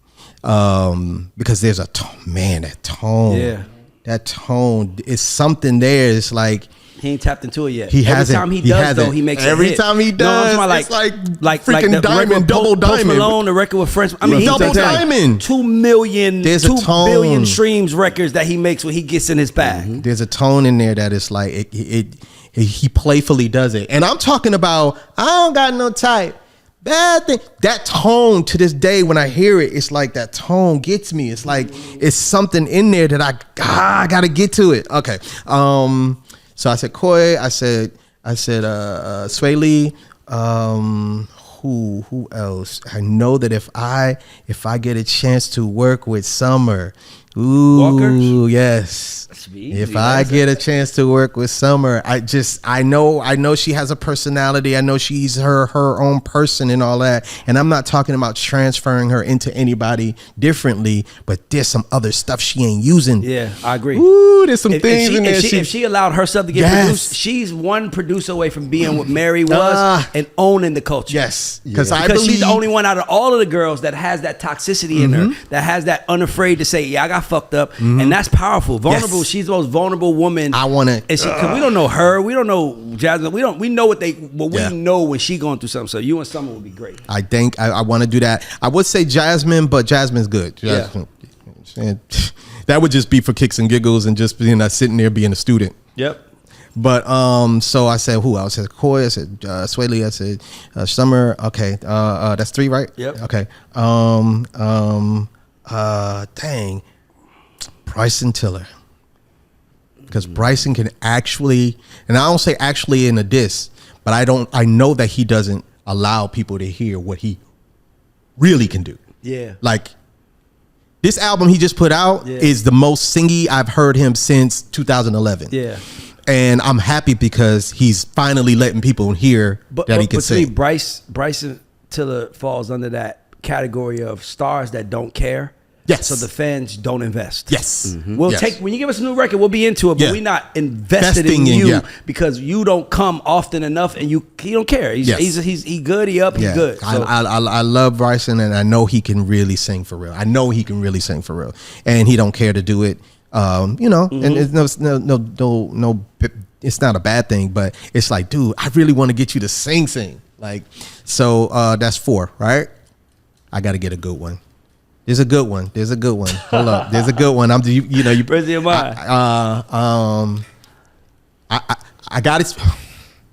Because there's a man, that tone.
Yeah.
That tone is something there. It's like
He ain't tapped into it yet.
He hasn't.
Every time he
He
does,
hasn't.
though, he makes
Every
a hit.
time he
No, I'm
does,
talking about
it's like freaking
the
diamond,
record with
double
Post
diamond.
Malone, the record with French. I mean,
Look,
he
double
does like
diamond.
2 million,
There's a
2
tone.
billion streams records that he makes when he gets in his bag.
there's a tone in there that is like he playfully does it. And I'm talking about I don't got no type. Bad thing. That tone to this day, when I hear it, it's like that tone gets me. It's like it's something in there that I gotta get to it. Okay. So I said Coy. I said Sway Lee. Who Who else? I know that if I get a chance to work with Summer,
Walker?
Yes. If I get a chance to work with Summer, I know she has a personality. I know she's her own person and all that. And I'm not talking about transferring her into anybody differently, but there's some other stuff she ain't using.
Yeah, I agree.
Ooh, there's some things in there.
If she allowed herself to get produced, she's one producer away from being what Mary was and owning the culture.
Yes,
because she's the only one out of all of the girls that has that toxicity in her, that has that unafraid to say, yeah, I got fucked up, and that's powerful. Vulnerable. Yes. She's the most vulnerable woman.
I want to,
because we don't know her, we don't know Jasmine, we know what we know when she going through something. So you and Summer would be great.
I think I want to do that. I would say Jasmine, but Jasmine's good. Jasmine, that would just be for kicks and giggles and just sitting there being a student.
Yep.
But so I said who? I said Coy. I said Swaley. I said Summer. Okay, that's 3, right?
Yep.
Okay. Dang, Bryson Tiller. Because Bryson can actually, and I don't say actually in a diss, but I know that he doesn't allow people to hear what he really can do.
Yeah.
Like, this album he just put out is the most singy I've heard him since 2011.
Yeah.
And I'm happy because he's finally letting people hear that he can sing.
To me, Bryson Tiller falls under that category of stars that don't care.
Yes.
So the fans don't invest.
Yes.
Mm-hmm. We'll take, when you give us a new record, we'll be into it, but we're not invested in you because you don't come often enough, and he don't care. He's good. He good. So.
I love Bryson, and I know he can really sing for real. And he don't care to do it. And it's no. It's not a bad thing, but it's like, dude, I really want to get you to sing. Like, so that's 4, right? I got to get a good one. There's a good one. Hold up. There's a good one.
Where's your mind?
I got it.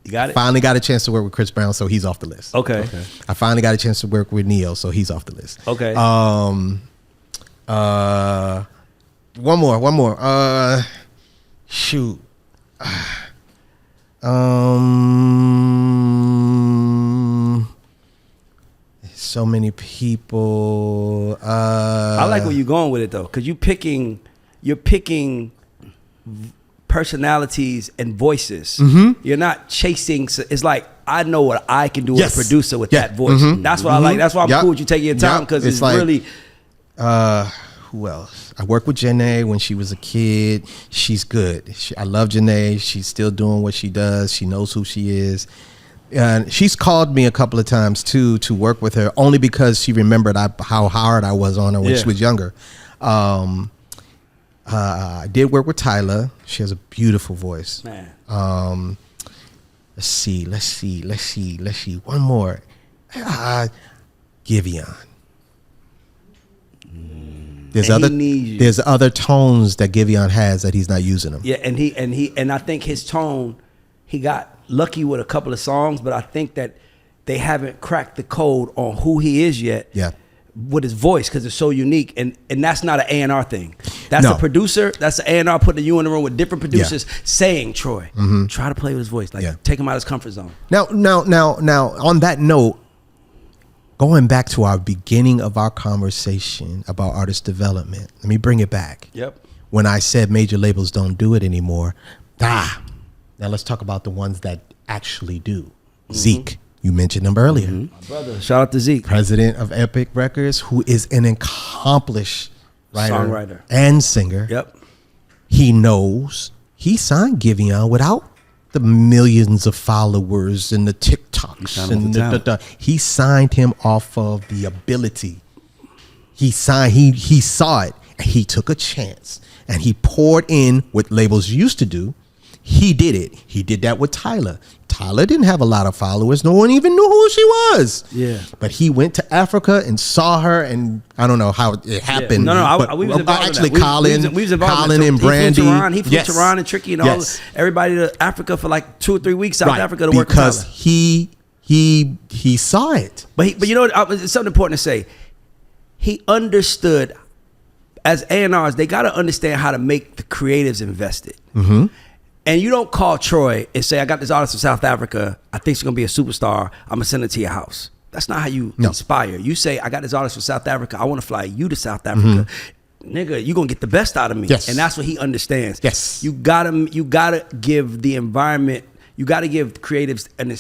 You got it?
Finally got a chance to work with Chris Brown, so he's off the list.
Okay.
I finally got a chance to work with Neo, so he's off the list.
Okay.
One more. Shoot. So many people.
I like where you're going with it though, because you're picking personalities and voices. Mm-hmm. You're not chasing. It's like, I know what I can do as a producer with that voice. Mm-hmm. That's what I like. That's why I'm cool with you taking your time, because it's like, really.
Who else? I worked with Janae when she was a kid. She's good. I love Janae. She's still doing what she does. She knows who she is. And she's called me a couple of times too to work with her, only because she remembered how hard I was on her when she was younger. I did work with Tyla. She has a beautiful voice. Man. Let's see. One more. Giveon. There's other tones that Giveon has that he's not using them.
Yeah, and I think his tone, he got lucky with a couple of songs, but I think that they haven't cracked the code on who he is yet.
Yeah.
With his voice, because it's so unique, and that's not an A&R thing. That's a producer. That's an A&R putting you in the room with different producers saying, Troy, try to play with his voice, take him out of his comfort zone.
Now, on that note, going back to our beginning of our conversation about artist development, let me bring it back.
Yep.
When I said major labels don't do it anymore, now let's talk about the ones that actually do. Mm-hmm. Zeke. You mentioned him earlier.
Mm-hmm. My brother. Shout out to Zeke.
President of Epic Records, who is an accomplished
songwriter
and singer.
Yep.
He knows he signed Giveon without the millions of followers and the TikToks. He signed him off of the ability. He saw it, and he took a chance, and he poured in what labels used to do. He did it. He did that with Tyla. Tyla didn't have a lot of followers. No one even knew who she was.
Yeah.
But he went to Africa and saw her, and I don't know how it happened.
No, we was involved
actually
in that.
Colin and Brandy.
He flew to Ron and Tricky and everybody to Africa for like 2 or 3 weeks, South Africa, to work with Tyla.
Because he saw it.
But you know what? It's something important to say. He understood, as A&Rs, they got to understand how to make the creatives invested. Mm-hmm. And you don't call Troy and say, I got this artist from South Africa. I think she's going to be a superstar. I'm going to send her to your house. That's not how you inspire. You say, I got this artist from South Africa. I want to fly you to South Africa. Nigga, you gonna get the best out of me.
Yes.
And that's what he understands.
Yes.
You gotta give the environment, you gotta give creatives an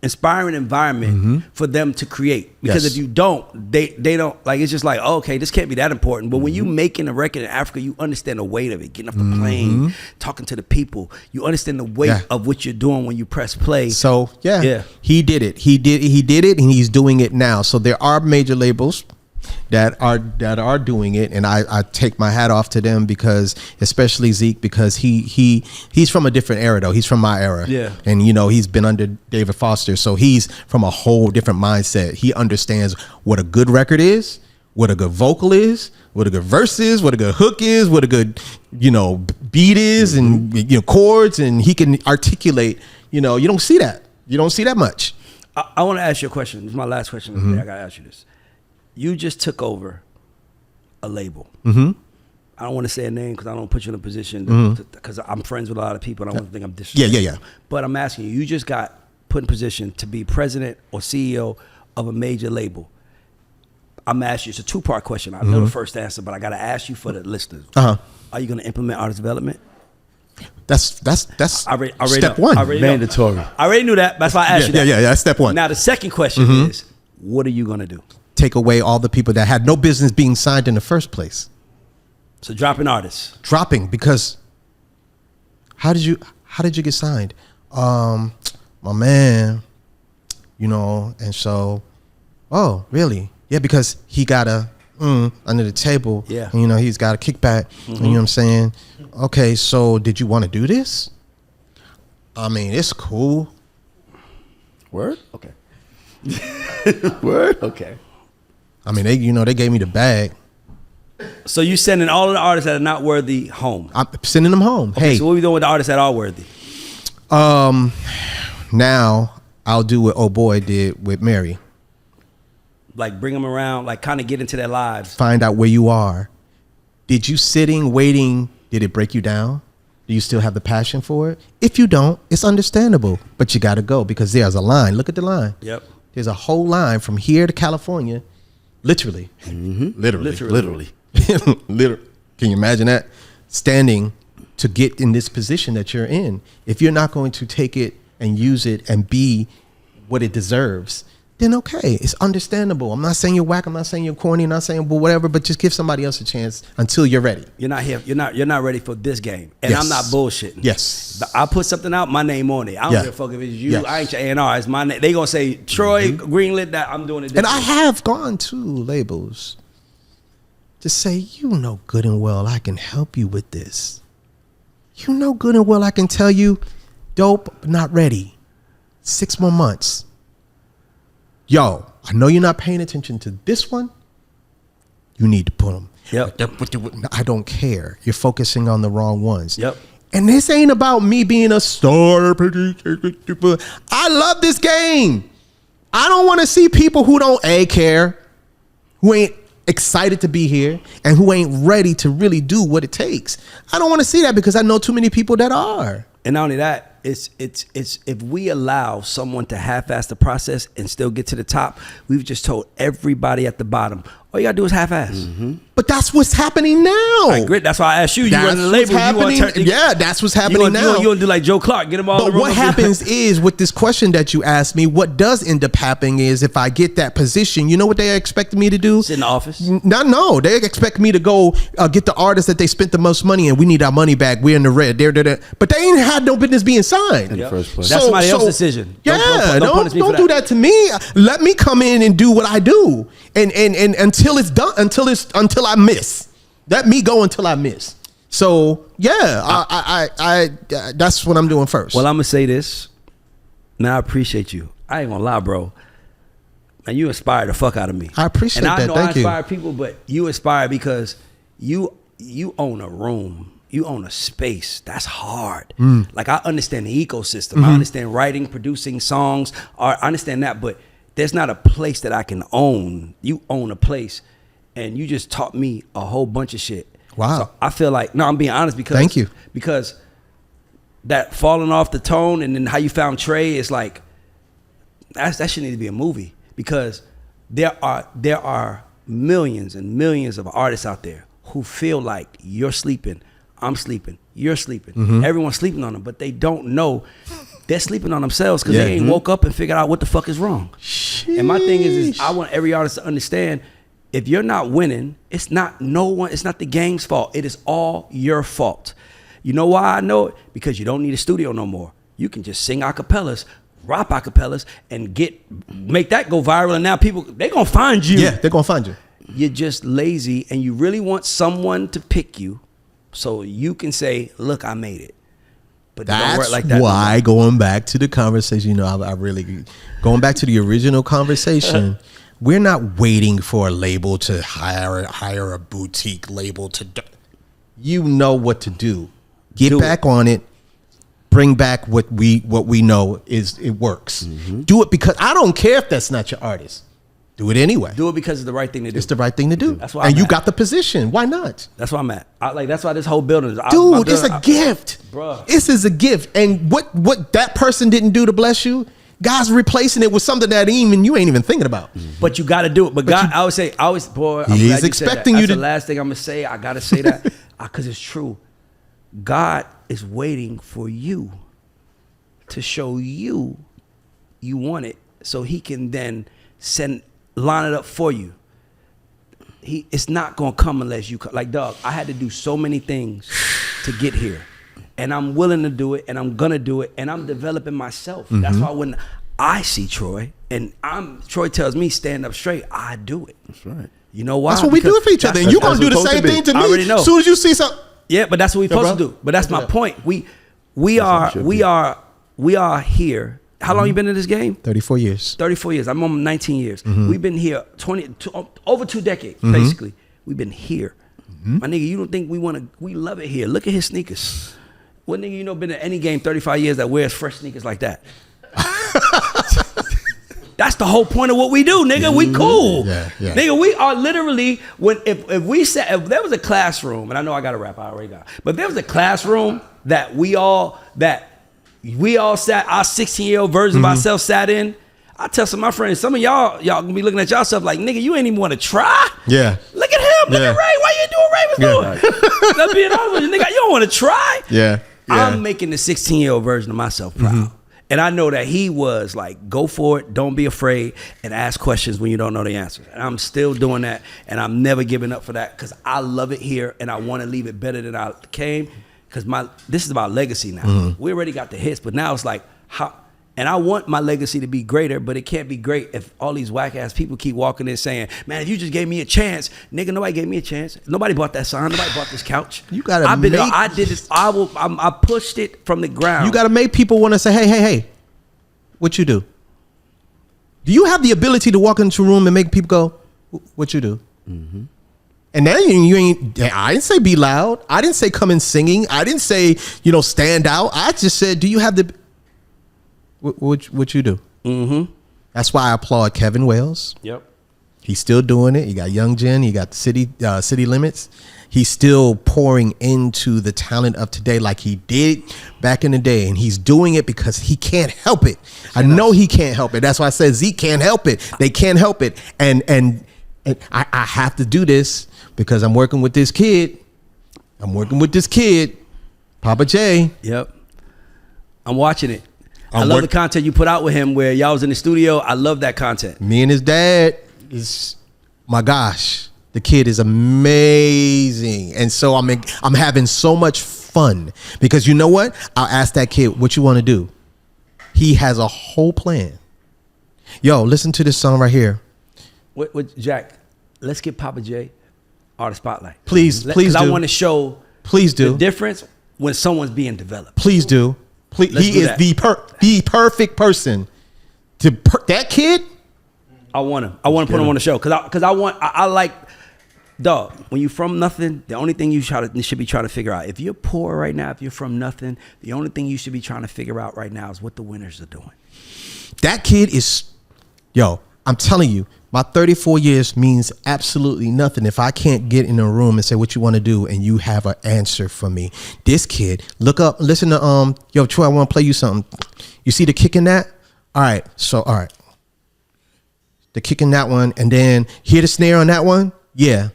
inspiring environment for them to create. Because if you don't, they don't, like, it's just like, oh, okay, this can't be that important. But when you making a record in Africa, you understand the weight of it. Getting off the plane, talking to the people, you understand the weight of what you're doing when you press play.
So he did it. He did it, and he's doing it now. So there are major labels that are doing it, and I take my hat off to them, because especially Zeke, because he's from a different era though. He's from my era. And you know, he's been under David Foster, so he's from a whole different mindset. He understands what a good record is, what a good vocal is, what a good verse is, what a good hook is, what a good, you know, beat is, and you know, chords, and he can articulate. You know, you don't see that much.
I want to ask you a question. This is my last question of the day. I gotta ask you this. You just took over a label. I don't want to say a name because I don't put you in a position, because I'm friends with a lot of people and I don't want to think I'm disrespectful.
Yeah.
But I'm asking you, you just got put in position to be president or CEO of a major label. I'm asking you, it's a two-part question. I know the first answer, but I got to ask you for the listeners. Are you going to implement artist development?
That's
already
step
know.
one.
Mandatory.
I already knew that. That's why I asked you that.
Yeah, that's step one.
Now, the second question is, what are you going to do?
Take away all the people that had no business being signed in the first place.
So dropping artists.
Because how did you get signed? My man, you know, and so, oh, really? Yeah, because he got a under the table.
Yeah.
And, you know, he's got a kickback. And, you know what I'm saying? Okay, so did you want to do this? I mean, it's cool.
Word? Okay. Word? Okay.
I mean, they gave me the bag.
So you sending all of the artists that are not worthy home?
I'm sending them home.
Okay,
Hey,
so what are we doing with the artists that are worthy?
Now I'll do what old boy did with Mary.
Like bring them around, like kind of get into their lives.
Find out where you are. Did you waiting, did it break you down? Do you still have the passion for it? If you don't, it's understandable, but you got to go, because there's a line. Look at the line.
Yep.
There's a whole line from here to California. Literally. Literally.
Literally.
Can you imagine that? Standing to get in this position that you're in. If you're not going to take it and use it and be what it deserves, then okay, it's understandable. I'm not saying you're whack. I'm not saying you're corny. I'm not saying whatever. But just give somebody else a chance until you're ready.
You're not here. You're not ready for this game. And I'm not bullshitting.
Yes.
I put something out, my name on it. I don't give a fuck if it's you. Yes. I ain't your A&R. It's my name. They gonna say Troy greenlit that. I'm doing it.
And I have gone to labels to say, you know good and well I can help you with this. You know good and well I can tell you, dope, but not ready. 6 more months. Yo, I know you're not paying attention to this one. You need to put them.
Yep.
I don't care. You're focusing on the wrong ones.
Yep.
And this ain't about me being a star. I love this game. I don't want to see people who don't care, who ain't excited to be here, and who ain't ready to really do what it takes. I don't want to see that, because I know too many people that are.
And not only that, it's if we allow someone to half-ass the process and still get to the top, we've just told everybody at the bottom, all you gotta do is half-ass.
But that's what's happening now.
I agree. That's why I asked you. You run the label.
That's what's happening now.
You want to do like Joe Clark, get them all.
But what happens is, with this question that you asked me, what does end up happening is, if I get that position, you know what they expect me to do?
Sit in the office.
No, they expect me to go get the artist that they spent the most money, and we need our money back. We're in the red. But they ain't had no business being signed
in the first place.
That's somebody else's decision.
Don't do that to me. Let me come in and do what I do, and until it's done, until I miss. Let me go until I miss. So I that's what I'm doing first.
Well, I'm gonna say this. Man, I appreciate you. I ain't gonna lie, bro. Man, you inspire the fuck out of me.
I appreciate that.
And I know
Thank you.
I inspire people, but you inspire because you own a room. You own a space. That's hard. Like, I understand the ecosystem. I understand writing, producing songs. I understand that, but there's not a place that I can own. You own a place, and you just taught me a whole bunch of shit.
Wow.
So I feel like, no, I'm being honest, because
thank you.
Because that falling off the tone, and then how you found Trey is like, that should need to be a movie. because there are millions and millions of artists out there who feel like you're sleeping, I'm sleeping, you're sleeping, everyone's sleeping on them, but they don't know they're sleeping on themselves because they ain't woke up and figured out what the fuck is wrong. Sheesh. And my thing is I want every artist to understand, if you're not winning, it's not the game's fault. It is all your fault. You know why I know it? Because you don't need a studio no more. You can just sing acapellas, rap acapellas, and make that go viral. And now they're going to find you.
Yeah, they're going to find you.
You're just lazy, and you really want someone to pick you so you can say, look, I made it. But
that's
don't work like that.
Why, going back to the conversation, I really, going back to the original conversation, we're not waiting for a label to hire a boutique label to do. You know what to do. Get back on it. Bring back what we know it works. Do it, because I don't care if that's not your artist. Do it anyway.
Do it because it's the right thing to do.
It's the right thing to do.
That's why.
And you got the position. Why not?
That's why I'm at. That's why this whole building is.
Dude, it's a gift.
Bruh.
This is a gift. And what that person didn't do to bless you, God's replacing it with something that you ain't even thinking about.
But you got to do it. But God, I always, boy, I'm
He's
glad you
expecting
said that.
you
That's
to.
the last thing I'm gonna say. I gotta say that because it's true. God is waiting for you to show you want it, so He can then line it up for you. It's not gonna come unless you come. Like, dog, I had to do so many things to get here, and I'm willing to do it, and I'm gonna do it, and I'm developing myself. That's why when I see Troy and Troy tells me stand up straight, I do it.
That's right.
You know why?
That's what we do for each other, and you're gonna do the same thing to me.
I already know.
As soon as you see something.
Yeah, but that's what we're supposed to do. But that's my point. We are here. How long you been in this game?
34 years.
34 years. I'm on 19 years. We've been here over 2 decades, basically. We've been here. My nigga, you don't think we love it here. Look at his sneakers. What nigga been in any game 35 years that wears fresh sneakers like that? That's the whole point of what we do, nigga. We cool.
Yeah.
Nigga, we are literally, if there was a classroom, and I know I got a rap, I already got, but if there was a classroom that we all sat, our 16-year-old version of ourselves sat in, I tell some of my friends, some of y'all gonna be looking at yourself like, nigga, you ain't even want to try.
Yeah.
Look at him. Look at Ray. Why you doing Ray was doing? Let's be honest with you, nigga. You don't want to try.
Yeah.
I'm making the 16-year-old version of myself proud. And I know that he was like, go for it, don't be afraid, and ask questions when you don't know the answers. And I'm still doing that, and I'm never giving up for that, because I love it here, and I want to leave it better than I came, because this is about legacy now. We already got the hits, but now it's like, and I want my legacy to be greater, but it can't be great if all these whack-ass people keep walking in saying, man, if you just gave me a chance, nigga, nobody gave me a chance. Nobody bought that sign. Nobody bought this couch.
You gotta
I did this. I pushed it from the ground.
You gotta make people want to say, hey, what you do? Do you have the ability to walk into a room and make people go, what you do? And then you ain't, I didn't say be loud. I didn't say come in singing. I didn't say, stand out. I just said, do you have the, what you do? That's why I applaud Kevin Wales.
Yep.
He's still doing it. You got Young Jen. You got the City Limits. He's still pouring into the talent of today like he did back in the day. And he's doing it because he can't help it. I know he can't help it. That's why I said Zeke can't help it. They can't help it. And I have to do this because I'm working with this kid. Papa J.
Yep. I'm watching it. I love the content you put out with him where y'all was in the studio. I love that content.
Me and his dad is, my gosh, the kid is amazing. And so I'm having so much fun because you know what? I'll ask that kid, what you want to do? He has a whole plan. Yo, listen to this song right here.
What Jack, let's get Papa J Artist Spotlight.
Please do.
I want to show the difference when someone's being developed.
Please do. He is the perfect person that kid.
I want him. I want to put him on the show because I like, dog. When you from nothing, the only thing you should be trying to figure out, if you're poor right now, if you're from nothing, the only thing you should be trying to figure out right now is what the winners are doing.
That kid is, I'm telling you, my 34 years means absolutely nothing if I can't get in a room and say what you want to do and you have an answer for me. This kid, listen to Troy, I want to play you something. You see the kick in that? All right. the kick in that one, and then hear the snare on that one. Yeah.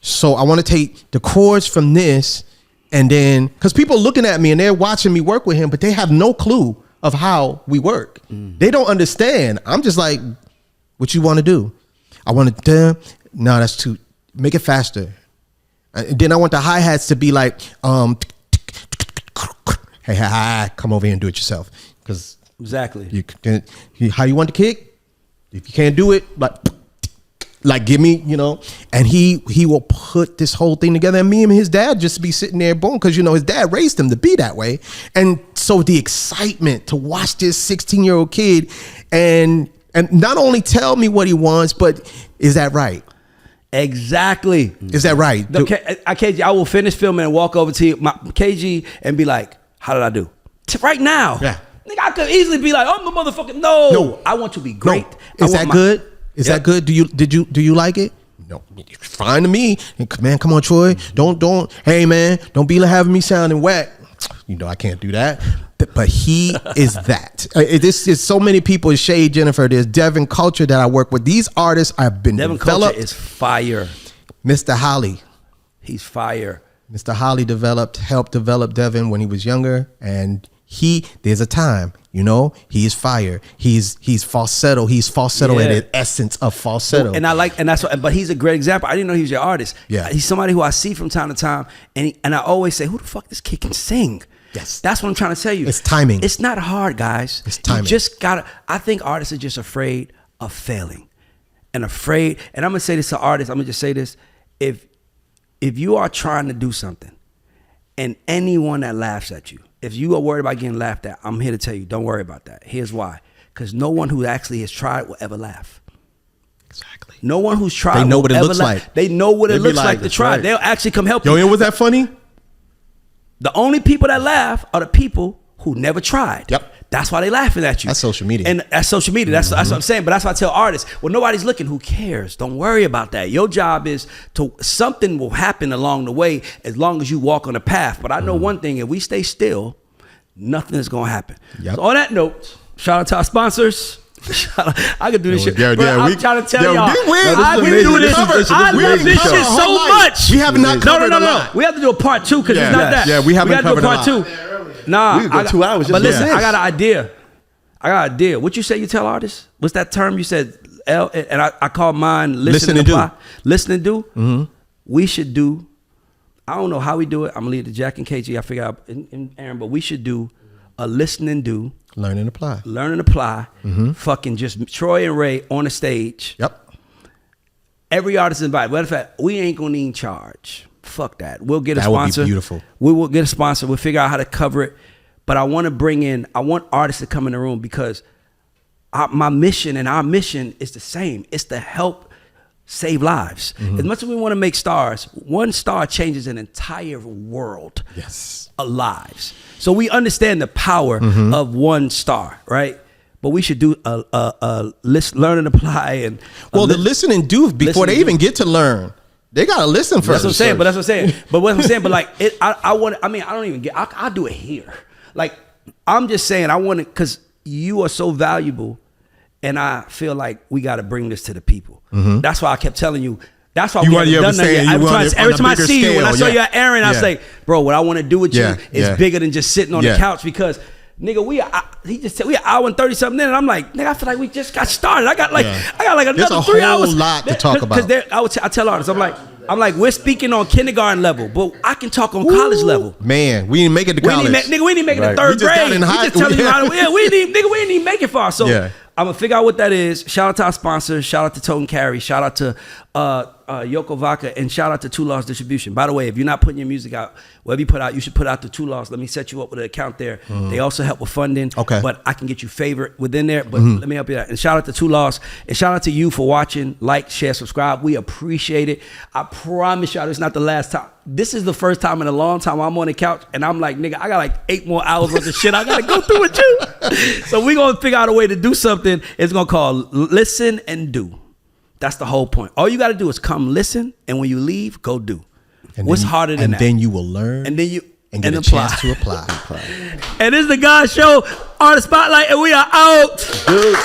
So I want to take the chords from this, and then because people looking at me and they're watching me work with him, but they have no clue of how we work. They don't understand. I'm just like, what you want to do? I want to, no, that's too, make it faster. And then I want the hi-hats to be like, hey, come over here and do it yourself. Because
exactly.
How you want the kick? If you can't do it, like give me, you know. And he will put this whole thing together. And me and his dad just be sitting there, boom, because, you know, his dad raised him to be that way. And so the excitement to watch this 16-year-old kid and not only tell me what he wants, but is that right?
Exactly.
Is that right?
KG, I will finish filming and walk over to my KG and be like, how did I do? Right now.
Yeah.
Nigga, I could easily be like, I'm the motherfucker. No, I want to be great.
No. Is that good? Is that good? Do you like it? No, fine to me. Man, come on, Troy. Don't. Hey, man, don't be having me sounding whack. You know I can't do that. But he is that. This is so many people. Shay, Jennifer. There's Devin Culture that I work with. These artists have been
Devin
developed.
Culture is fire.
Mr. Holly.
He's fire.
Mr. Holly helped develop Devin when he was younger, and there's a time, you know, he is fire. He's falsetto. He's falsetto at the essence of falsetto.
And but he's a great example. I didn't know he was your artist.
Yeah.
He's somebody who I see from time to time, and I always say, who the fuck this kid can sing?
Yes.
That's what I'm trying to tell you.
It's timing.
It's not hard, guys.
It's timing.
You just I think artists are just afraid of failing. And I'm gonna say this to artists, I'm gonna just say this. If you are trying to do something and anyone that laughs at you, if you are worried about getting laughed at, I'm here to tell you, don't worry about that. Here's why. Because no one who actually has tried will ever laugh.
Exactly.
No one who's tried
They know what it looks
laugh.
like.
They know what it looks like to try.
right.
They'll actually come help
Yo,
you.
was that funny?
The only people that laugh are the people who never tried.
Yep.
That's why they laughing at you.
That's social media.
And that's social media. That's what I'm saying. But that's why I tell artists, well, nobody's looking. Who cares? Don't worry about that. Your job is something will happen along the way as long as you walk on the path. But I know one thing, if we stay still, nothing is going to happen.
Yep.
So on that note, shout out to our sponsors. I could do this shit. I'm trying to tell y'all. I can do this. I love this shit so much.
We have not covered a lot.
We have to do a part 2 because it's not that.
Yeah, we haven't covered a lot.
We got to do a part 2. Nah,
We could go 2 hours.
But listen,
just
I got an idea. What you say you tell artists? What's that term you said? And I call mine listen and do. Listen and do. Mm-hmm. We should do. I don't know how we do it. I'm gonna leave it to Jack and KG. I figure out and Aaron, but we should do a listen and do.
Learn and apply.
Mm-hmm. Fucking just Troy and Ray on the stage.
Yep.
Every artist invited. Matter of fact, we ain't gonna even charge. Fuck that. We'll get a
sponsor.
That would be
beautiful.
We will get a sponsor. We'll figure out how to cover it. But I want artists to come in the room because my mission and our mission is the same. It's to help save lives. Mm-hmm. As much as we want to make stars, one star changes an entire world of lives. So we understand the power of one star, right? But we should do a learn and apply and
the listen and do before they even get to learn. They gotta listen first.
That's what I'm saying. But like I don't even get. I'll do it here. Like I'm just saying, I want it because you are so valuable, and I feel like we got to bring this to the people. Mm-hmm. That's why I kept telling you. That's why we haven't done that yet. Every time I see you, when I saw you at Aaron, I was like, bro, what I want to do with you is bigger than just sitting on the couch because. Nigga, we an hour and 30 something in, and I'm like, nigga, I feel like we just got started. I got like another 3 hours.
There's a whole lot to talk about.
Because I tell artists, I'm like, we're speaking on kindergarten level, but I can talk on college level.
Man, we didn't make it to college.
We didn't make it to third grade. We just telling you how to. We didn't even make it far. So I'm gonna figure out what that is. Shout out to our sponsors. Shout out to Tote and Carry. Shout out to Yoko Vodka, and shout out to 2 Lost Distribution. By the way, if you're not putting your music out, whatever you put out, you should put out to 2 Lost. Let me set you up with an account there. They also help with funding.
Okay.
But I can get you favorite within there. But let me help you out. And shout out to 2 Lost. And shout out to you for watching. Like, share, subscribe. We appreciate it. I promise y'all, this is not the last time. This is the first time in a long time I'm on the couch and I'm like, nigga, I got like 8 more hours worth of shit I gotta go through with you. So we gonna figure out a way to do something. It's gonna call Listen and Do. That's the whole point. All you got to do is come listen, and when you leave, go do.
And
what's harder than that?
And then you will learn.
And then you
get a
apply.
chance to apply.
And this is the God Show, Artist Spotlight, and we are out.
Dude.